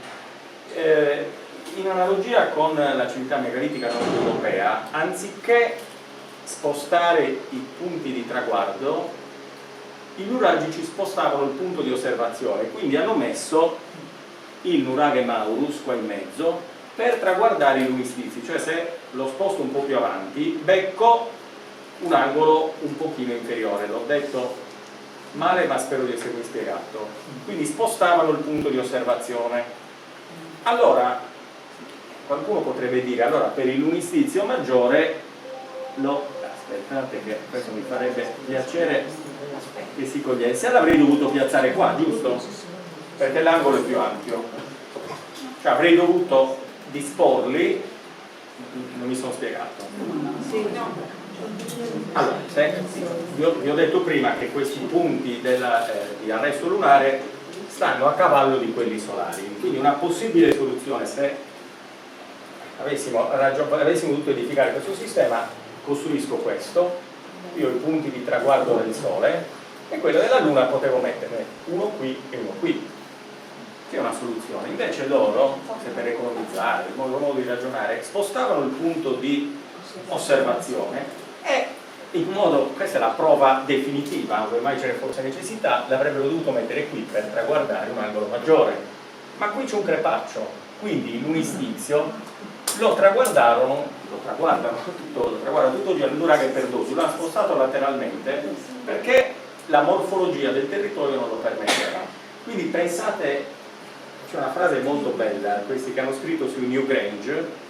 In analogia con la civiltà megalitica nord europea, anziché spostare i punti di traguardo, i nuraghi ci spostavano il punto di osservazione, quindi hanno messo il Nuraghe Maurus qua in mezzo per traguardare i Unistizi, cioè se lo sposto un po' più avanti becco un angolo un pochino inferiore. L'ho detto male, ma spero di essermi spiegato. Quindi spostavano il punto di osservazione. Allora qualcuno potrebbe dire, allora per il lunistizio maggiore aspettate che questo mi farebbe piacere che si cogliesse, l'avrei dovuto piazzare qua, giusto? Perché l'angolo è più ampio, cioè avrei dovuto disporli. Non mi sono spiegato. Allora, vi ho detto prima che questi punti di arresto lunare stanno a cavallo di quelli solari, quindi una possibile soluzione, se avessimo dovuto edificare questo sistema, costruisco questo, io i punti di traguardo del Sole, e quello della Luna potevo metterne uno qui e uno qui, che è una soluzione. Invece loro, forse per economizzare, il loro modo di ragionare, spostavano il punto di osservazione e in modo, questa è la prova definitiva, dove mai ce ne fosse necessità, l'avrebbero dovuto mettere qui per traguardare un angolo maggiore. Ma qui c'è un crepaccio, quindi il lunistizio lo traguardano tutto il Nuraghe Perdoso, l'ha spostato lateralmente perché la morfologia del territorio non lo permetteva. Quindi pensate, c'è una frase molto bella, questi che hanno scritto su Newgrange,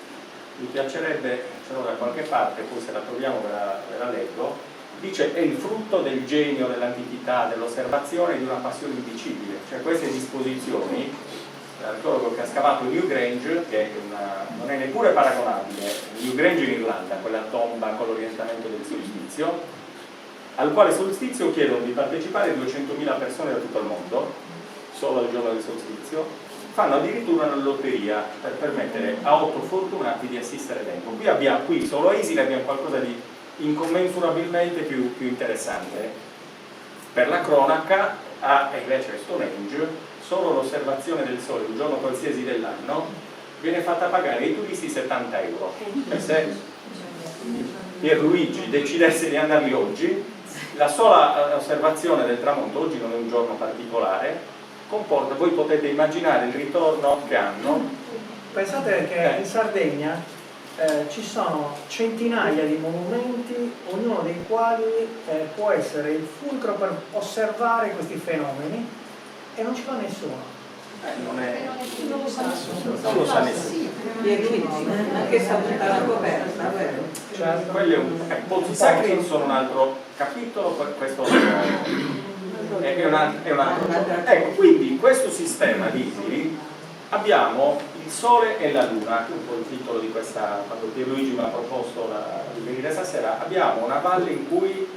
mi piacerebbe, ce l'ho da qualche parte, poi se la troviamo ve la leggo, dice: è il frutto del genio dell'antichità, dell'osservazione e di una passione indicibile. Cioè queste disposizioni, l'archeologo che ha scavato Newgrange, che non è neppure paragonabile, Newgrange in Irlanda, quella tomba con l'orientamento del solstizio, al quale solstizio chiedono di partecipare 200.000 persone da tutto il mondo, solo al giorno del solstizio, fanno addirittura una lotteria per permettere a 8 fortunati di assistere dentro. Qui solo a Isile abbiamo qualcosa di incommensurabilmente più interessante. Per la cronaca, invece a Stonehenge, solo l'osservazione del Sole un giorno qualsiasi dell'anno viene fatta pagare ai turisti 70 euro. E se Pierluigi decidesse di andarli oggi, la sola osservazione del tramonto, oggi non è un giorno particolare, comporta, voi potete immaginare il ritorno che hanno. Pensate che in Sardegna ci sono centinaia di monumenti, ognuno dei quali può essere il fulcro per osservare questi fenomeni, e non ci fa nessuno. Non lo sa nessuno. Anche saputa la coperta, vero? Cioè, quelli Pozzi Sacri sono un altro capitolo, questo è un altro. Ecco, quindi in questo sistema di Isili abbiamo il Sole e la Luna, che è un po' il titolo di questa, quando Pierluigi mi ha proposto di venire stasera. Abbiamo una valle in cui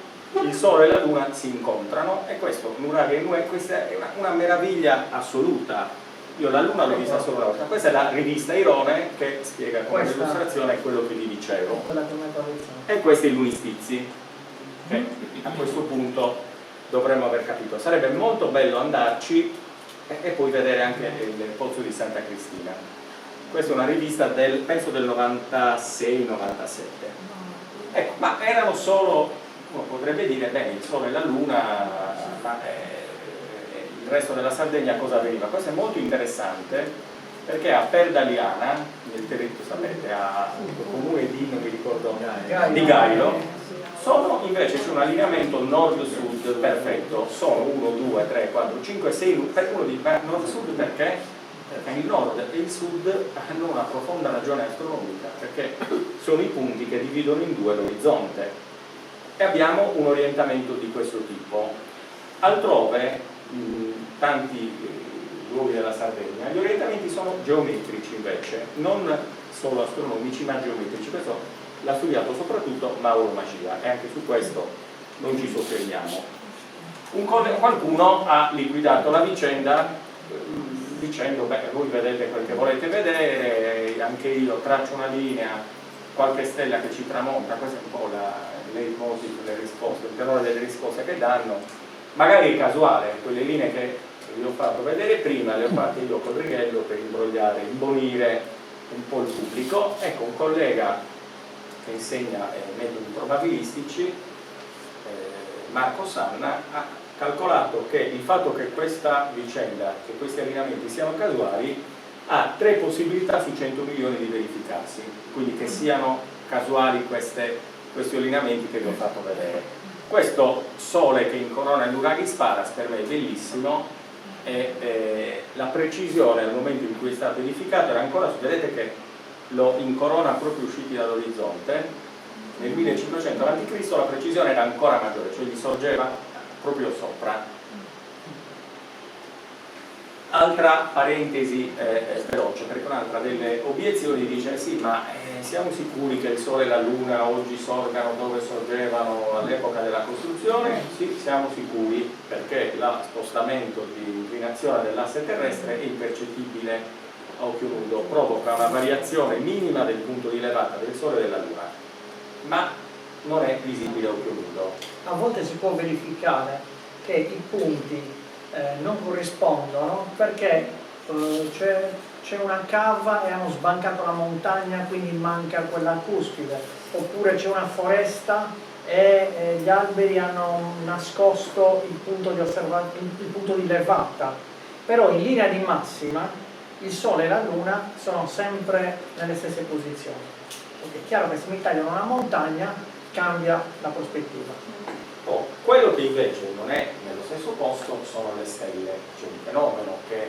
il Sole e la Luna si incontrano, e questo Nuraghe Nuenga, questa è una meraviglia assoluta. Io la Luna l'ho vista solo una volta. Questa è la rivista Irone che spiega con l'illustrazione quello che vi dicevo. E questi i Lunistizi, che a questo punto dovremmo aver capito. Sarebbe molto bello andarci e poi vedere anche il Pozzo di Santa Cristina. Questa è una rivista penso del 96-97. Ecco, ma erano solo, uno potrebbe dire, bene, il Sole e la Luna, ma il resto della Sardegna cosa avveniva? Questo è molto interessante perché a Perdaliana, nel territorio, sapete, a comune di, non mi ricordo, di Gailo, sono invece c'è un allineamento nord-sud perfetto, sono 1, 2, 3, 4, 5, 6, per uno di nord-sud perché? Perché il nord e il sud hanno una profonda ragione astronomica, perché sono i punti che dividono in due l'orizzonte e abbiamo un orientamento di questo tipo. Altrove, in tanti luoghi della Sardegna, gli orientamenti sono geometrici invece, non solo astronomici ma geometrici. Questo l'ha studiato soprattutto Mauro Macia e anche su questo non ci soffermiamo. Qualcuno ha liquidato la vicenda dicendo, beh, voi vedete quel che volete vedere, anche io traccio una linea, qualche stella che ci tramonta, questa è un po' l'eimosi sulle risposte, il tenore delle risposte che danno, magari è casuale, quelle linee che vi ho fatto vedere prima le ho fatte io col righello per imbrogliare, imbonire un po' il pubblico. Ecco, un collega che insegna metodi probabilistici, Marco Sanna, ha calcolato che il fatto che questa vicenda, che questi allineamenti siano casuali, ha 3 possibilità su 100 milioni di verificarsi, quindi che siano casuali questi allineamenti che vi ho fatto vedere. Questo Sole che incorona il Nuraghi Sparas per me è bellissimo e la precisione al momento in cui è stato edificato era ancora, vedete che lo incorona proprio usciti dall'orizzonte, nel 1500 a.C. la precisione era ancora maggiore, cioè gli sorgeva proprio sopra. Altra parentesi veloce, perché un'altra delle obiezioni dice sì, ma siamo sicuri che il Sole e la Luna oggi sorgano dove sorgevano all'epoca della costruzione? Sì, siamo sicuri, perché lo spostamento di inclinazione dell'asse terrestre è impercettibile a occhio nudo, provoca una variazione minima del punto di levata del Sole e della Luna, ma non è visibile a occhio nudo. A volte si può verificare che i punti non corrispondono perché c'è una cava e hanno sbancato la montagna, quindi manca quella cuspide, oppure c'è una foresta e gli alberi hanno nascosto il punto di levata, però in linea di massima il Sole e la Luna sono sempre nelle stesse posizioni. È chiaro che se mi tagliano una montagna cambia la prospettiva. Quello che invece non è nello stesso posto sono le stelle. C'è un fenomeno che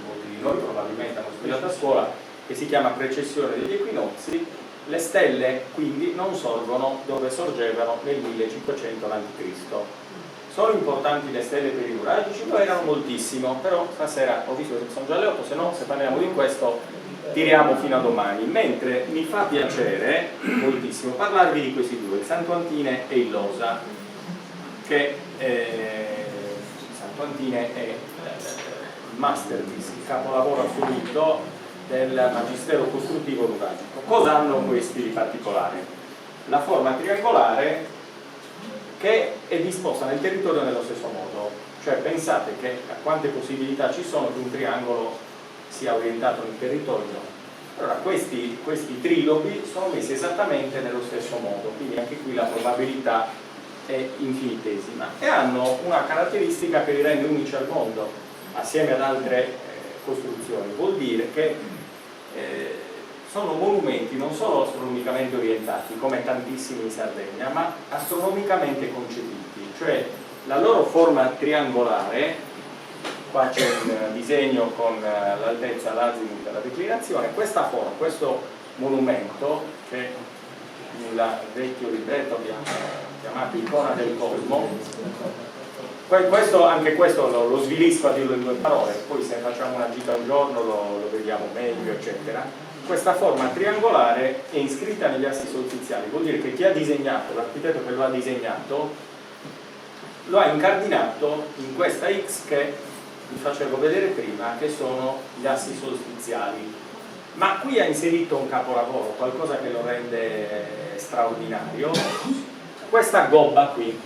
molti di noi probabilmente hanno studiato a scuola, che si chiama precessione degli equinozi. Le stelle quindi non sorgono dove sorgevano nel 1500 a.C. Sono importanti le stelle per i nuragici? Lo erano moltissimo, però stasera ho visto che sono già le 8, se no se parliamo di questo tiriamo fino a domani, mentre mi fa piacere moltissimo parlarvi di questi due, il Santo Antine e il Losa, che Santo Antine è il masterpiece, il capolavoro assoluto del magistero costruttivo nuragico. Cosa hanno questi di particolare? La forma triangolare che è disposta nel territorio nello stesso modo, cioè pensate che a quante possibilità ci sono che un triangolo sia orientato nel territorio. Allora questi trilobi sono messi esattamente nello stesso modo, quindi anche qui la probabilità è infinitesima e hanno una caratteristica che li rende unici al mondo assieme ad altre costruzioni. Vuol dire che sono monumenti non solo astronomicamente orientati come tantissimi in Sardegna, ma astronomicamente concepiti, cioè la loro forma triangolare. Qua c'è un disegno con l'altezza, l'azimut e la declinazione. Questa forma, questo monumento che nel vecchio libretto abbiamo chiamato icona del cosmo, anche questo lo svilisco a dirlo in 2 parole, poi se facciamo una gita un giorno lo vediamo meglio, eccetera. Questa forma triangolare è iscritta negli assi solstiziali, vuol dire che chi ha disegnato, l'architetto che lo ha disegnato, lo ha incardinato in questa X che vi facevo vedere prima, che sono gli assi solstiziali, ma qui ha inserito un capolavoro, qualcosa che lo rende straordinario, questa gobba qui.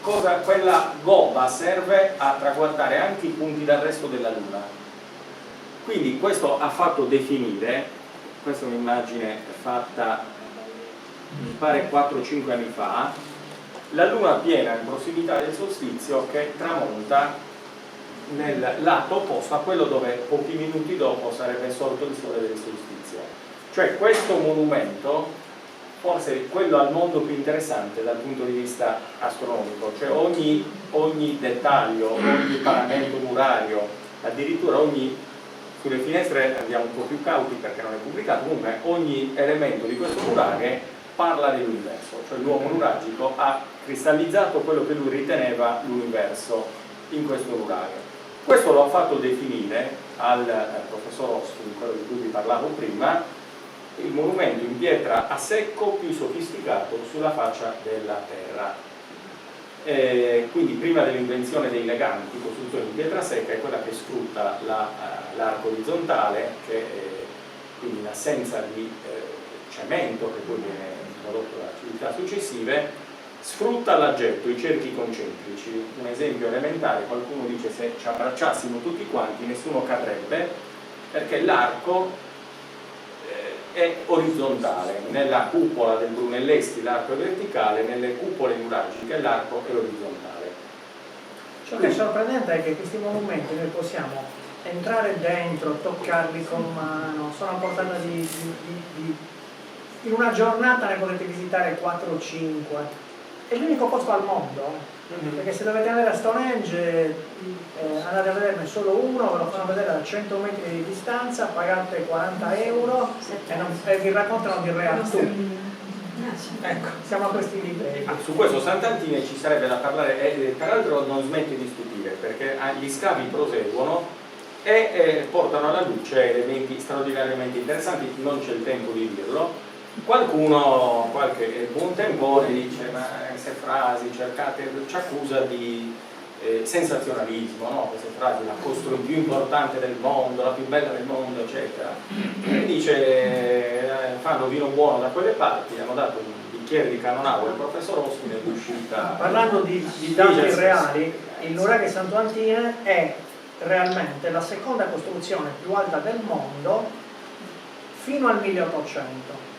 quella gobba serve a traguardare anche i punti d'arresto della Luna. Quindi questo ha fatto definire, questa è un'immagine fatta mi pare 4-5 anni fa, la Luna piena in prossimità del solstizio che tramonta nel lato opposto a quello dove pochi minuti dopo sarebbe sorto il sole del solstizio. Cioè questo monumento forse è quello al mondo più interessante dal punto di vista astronomico, cioè ogni dettaglio, ogni paramento murario, addirittura sulle finestre andiamo un po' più cauti perché non è pubblicato, comunque ogni elemento di questo murario parla dell'universo, cioè l'uomo nuragico ha cristallizzato quello che lui riteneva l'universo in questo murario. Questo lo ha fatto definire al professor Hosking, quello di cui vi parlavo prima, il monumento in pietra a secco più sofisticato sulla faccia della Terra. Quindi prima dell'invenzione dei leganti, costruzione in pietra secca è quella che sfrutta l'arco orizzontale, che quindi in assenza di cemento che poi viene introdotto da civiltà successive, sfrutta l'aggetto, i cerchi concentrici. Un esempio elementare, qualcuno dice se ci abbracciassimo tutti quanti nessuno cadrebbe, perché l'arco è orizzontale. Nella cupola del Brunelleschi l'arco è verticale, nelle cupole nuragiche l'arco è orizzontale. Ciò che è sorprendente è che questi monumenti noi possiamo entrare dentro, toccarli con mano, sono a portata in una giornata ne potete visitare 4 o 5. È l'unico posto al mondo, perché se dovete andare a Stonehenge andate a vederne solo uno, ve lo fanno vedere a 100 metri di distanza, pagate 40 euro e vi raccontano di Re Artù. Ecco, siamo a questi livelli. Su questo Sant'Antime ci sarebbe da parlare, peraltro non smette di stupire perché gli scavi proseguono e portano alla luce elementi straordinariamente interessanti, non c'è il tempo di dirlo. Qualcuno, qualche buon tempore dice ma queste frasi ci accusa di sensazionalismo, no? Queste frasi, la costruzione più importante del mondo, la più bella del mondo, eccetera. E dice fanno vino buono da quelle parti, hanno dato un bicchiere di Canonau al professor Hosking è riuscita. Parlando di dati reali, il nuraghe Santo Antime è realmente la seconda costruzione più alta del mondo fino al 1800.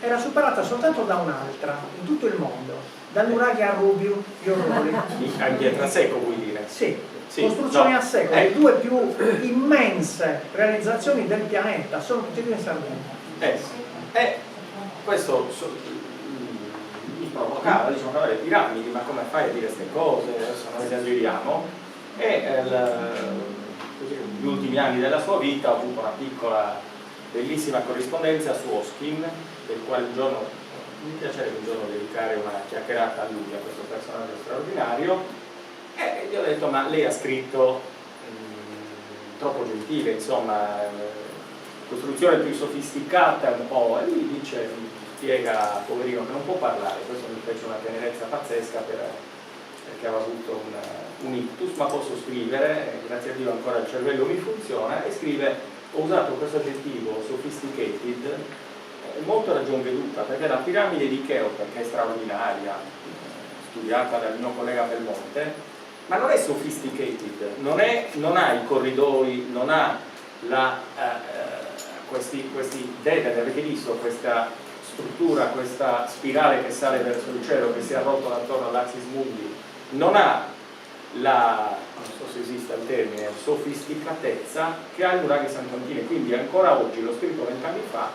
Era superata soltanto da un'altra in tutto il mondo, dal nuraghe a Rubiu di Orroli. In pietra secco vuoi dire? Sì, costruzioni no. a secco, le due più immense realizzazioni del pianeta sono tutte e due in Sardegna. Questo mi provocava, diciamo, le piramidi, ma come fai a dire queste cose? Adesso noi esageriamo. Negli ultimi anni della sua vita ho avuto una piccola bellissima corrispondenza su Hosking, del quale mi piacerebbe un giorno dedicare una chiacchierata a lui, a questo personaggio straordinario, e gli ho detto ma lei ha scritto troppo gentile, insomma, costruzione più sofisticata un po', e lui dice, spiega, poverino, che non può parlare. Questo mi fece una tenerezza pazzesca perché aveva avuto un ictus, ma posso scrivere, grazie a Dio ancora il cervello mi funziona, e scrive: ho usato questo aggettivo sophisticated, molto ragion veduta, perché la piramide di Cheops, che è straordinaria, studiata dal mio collega Belmonte, ma non è sophisticated, non ha i corridoi, non ha questi dedali, avete visto questa struttura, questa spirale che sale verso il cielo, che si arrotola attorno all'axis mundi, non ha non so se esista il termine, sofisticatezza che ha il nuraghe Santo Antime. Quindi ancora oggi, l'ho scritto 20 anni fa,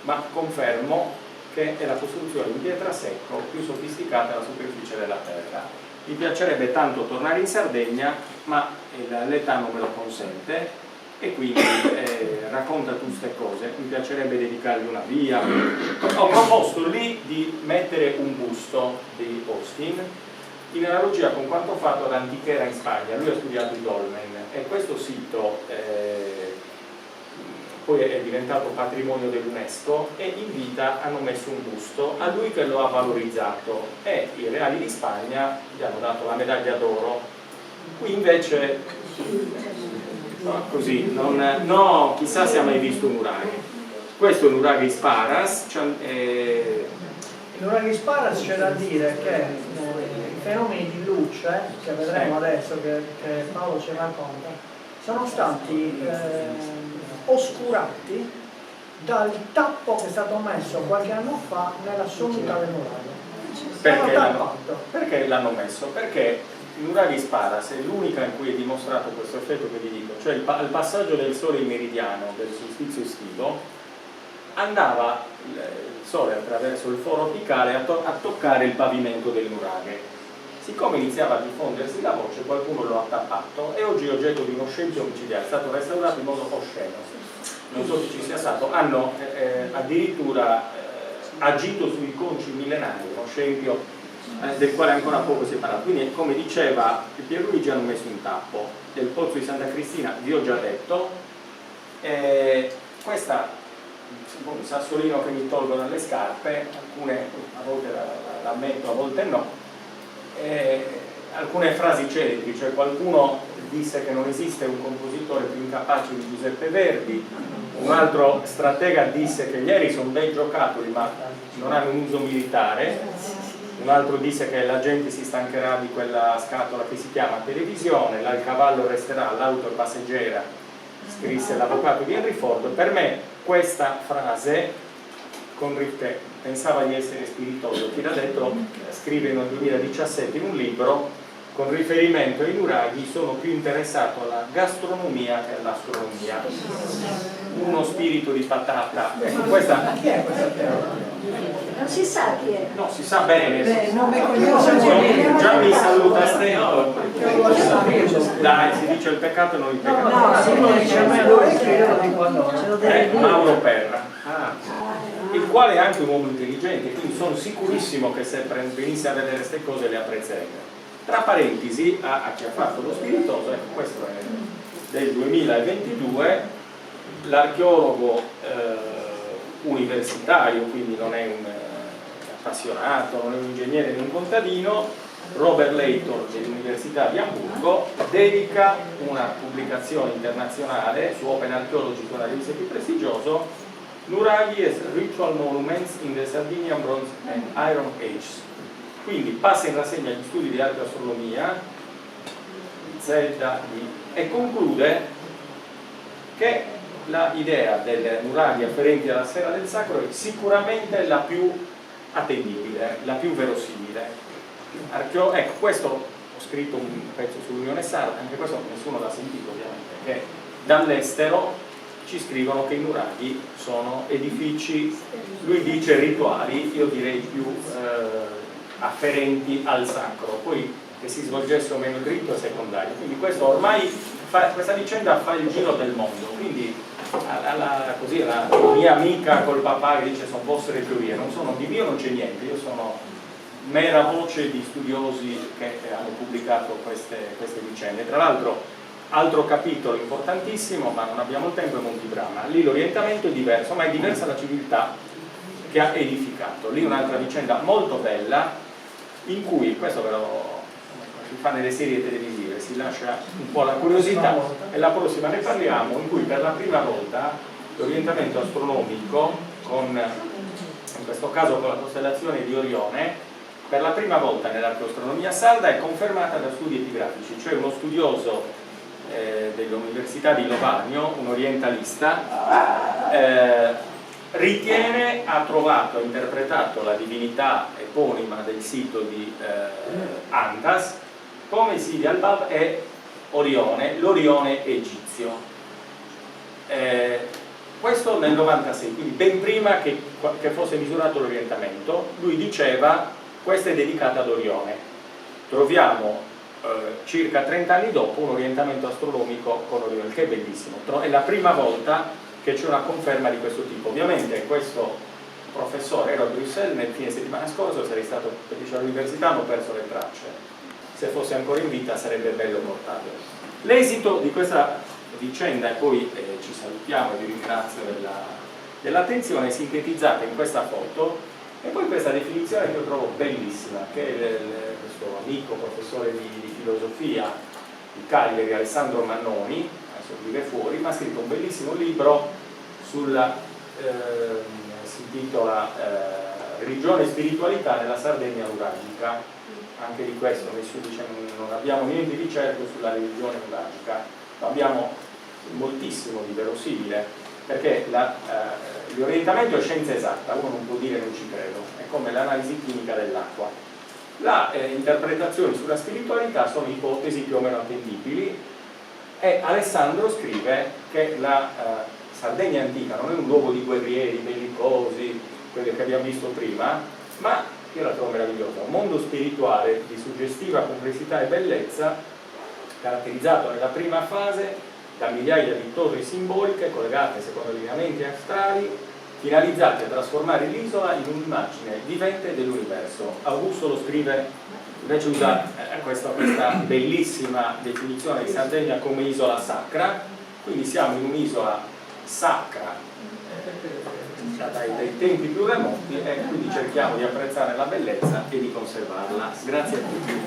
ma confermo che è la costruzione in pietra secco più sofisticata alla superficie della Terra. Mi piacerebbe tanto tornare in Sardegna, ma l'età non me lo consente, e quindi racconta tutte queste cose. Mi piacerebbe dedicargli una via. Ho proposto lì di mettere un busto di Hosking in analogia con quanto fatto ad Antiquera in Spagna. Lui ha studiato il dolmen e questo sito poi è diventato patrimonio dell'UNESCO, e in vita hanno messo un busto a lui che lo ha valorizzato, e i reali di Spagna gli hanno dato la medaglia d'oro. Qui invece così, no, chissà se ha mai visto un nuraghe. Questo è un nuraghe Sparas. Il nuraghe Sparas c'è da dire che fenomeni di luce, che vedremo adesso che Paolo ci racconta, sono stati oscurati dal tappo che è stato messo qualche anno fa nella sommità del nurago. Perché l'hanno messo? Perché Nuraghi Sparas è l'unica in cui è dimostrato questo effetto che vi dico, cioè il passaggio del sole in meridiano, del solstizio estivo, andava il sole attraverso il foro apicale a toccare il pavimento del nuraghe. Siccome iniziava a diffondersi la voce, qualcuno lo ha tappato e oggi è oggetto di uno scempio omicidiale, è stato restaurato in modo osceno. Non so se ci sia stato, hanno addirittura agito sui conci millenari, uno scempio del quale ancora poco si è parlato. Quindi, come diceva Pierluigi, hanno messo un tappo. Del pozzo di Santa Cristina vi ho già detto, questa un sassolino che mi tolgo dalle scarpe, alcune a volte l'ammetto, a volte no, alcune frasi celebri, cioè qualcuno disse che non esiste un compositore più incapace di Giuseppe Verdi, un altro stratega disse che gli aerei sono bei giocattoli ma non hanno un uso militare, un altro disse che la gente si stancherà di quella scatola che si chiama televisione, là il cavallo resterà, l'auto è passeggera, scrisse l'avvocato di Henry Ford. Per me questa frase, che pensava di essere spiritoso, chi l'ha detto, scrive nel 2017 in un libro, con riferimento ai nuraghi sono più interessato alla gastronomia che all'astronomia. Uno spirito di patata. Questa... Chi è questa teoria? Non si sa chi è. No, si sa bene. Non mi conosco. Già mi saluta stretto. Dai, si dice il peccato e non il peccato. No, se lo dice a me l'orecchio io lo dico a loro. Mauro Perra, il quale è anche un uomo intelligente, quindi sono sicurissimo che se venisse a vedere queste cose le apprezzerebbe. Tra parentesi, a chi ha fatto lo spiritoso, ecco, questo è del 2022, l'archeologo universitario, quindi non è un appassionato, non è un ingegnere né un contadino, Robert Layton dell'Università di Amburgo, dedica una pubblicazione internazionale su Open Archaeology, che è una rivista più prestigiosa, Nuraghi as Ritual Monuments in the Sardinian Bronze and Iron Ages. Quindi passa in rassegna gli studi di archeoastronomia e conclude che l'idea delle nuraghi afferenti alla sfera del sacro è sicuramente la più attendibile, la più verosimile. Ecco, questo ho scritto un pezzo sull'Unione Sarda, anche questo nessuno l'ha sentito ovviamente, che dall'estero ci scrivono che i nuraghi sono edifici, lui dice rituali, io direi più afferenti al sacro, poi che si svolgesse o meno il rito è secondario. Quindi questo ormai questa vicenda fa il giro del mondo, quindi così la mia amica col papà che dice sono vostre teorie, non sono di mio, non c'è niente, io sono mera voce di studiosi che hanno pubblicato queste vicende. Tra l'altro altro capitolo importantissimo, ma non abbiamo il tempo, è Monti Brama. Lì l'orientamento è diverso, ma è diversa la civiltà che ha edificato. Lì un'altra vicenda molto bella, in cui, questo però si fa nelle serie televisive, si lascia un po' la curiosità, e la prossima ne parliamo, in cui per la prima volta l'orientamento astronomico, in questo caso con la costellazione di Orione, per la prima volta nell'archeoastronomia sarda è confermata da studi epigrafici, cioè uno studioso dell'Università di Lovanio, un orientalista, ritiene, ha trovato, ha interpretato la divinità eponima del sito di Antas come Sidi al-Bab è Orione, l'Orione egizio. Questo nel 96, quindi ben prima che fosse misurato l'orientamento. Lui diceva: questa è dedicata ad Orione. Troviamo circa 30 anni dopo un orientamento astronomico con Orione, che è bellissimo, è la prima volta che c'è una conferma di questo tipo. Ovviamente questo professore ero a Bruxelles nel fine settimana scorso, sarei stato all'università, hanno perso le tracce, se fosse ancora in vita sarebbe bello portarlo. L'esito di questa vicenda, e poi ci salutiamo e vi ringrazio dell'attenzione, è sintetizzata in questa foto, e poi questa definizione che io trovo bellissima, che questo amico professore di filosofia di Cagliari, Alessandro Mannoni, adesso vive fuori, ma ha scritto un bellissimo libro si intitola religione e spiritualità nella Sardegna nuragica. Anche di questo nessuno dice, non abbiamo niente di certo sulla religione nuragica, ma abbiamo moltissimo di verosimile, perché l'orientamento è scienza esatta, uno non può dire non ci credo, è come l'analisi chimica dell'acqua. Le interpretazioni sulla spiritualità sono ipotesi più o meno attendibili, e Alessandro scrive che la Sardegna antica non è un luogo di guerrieri, bellicosi, quelli che abbiamo visto prima, ma io la trovo meravigliosa, un mondo spirituale di suggestiva complessità e bellezza, caratterizzato nella prima fase da migliaia di torri simboliche collegate secondo lineamenti astrali, finalizzati a trasformare l'isola in un'immagine vivente dell'universo. Augusto lo scrive, invece usa questa bellissima definizione di Sardegna come isola sacra, quindi siamo in un'isola sacra dai tempi più remoti, e quindi cerchiamo di apprezzare la bellezza e di conservarla. Grazie a tutti.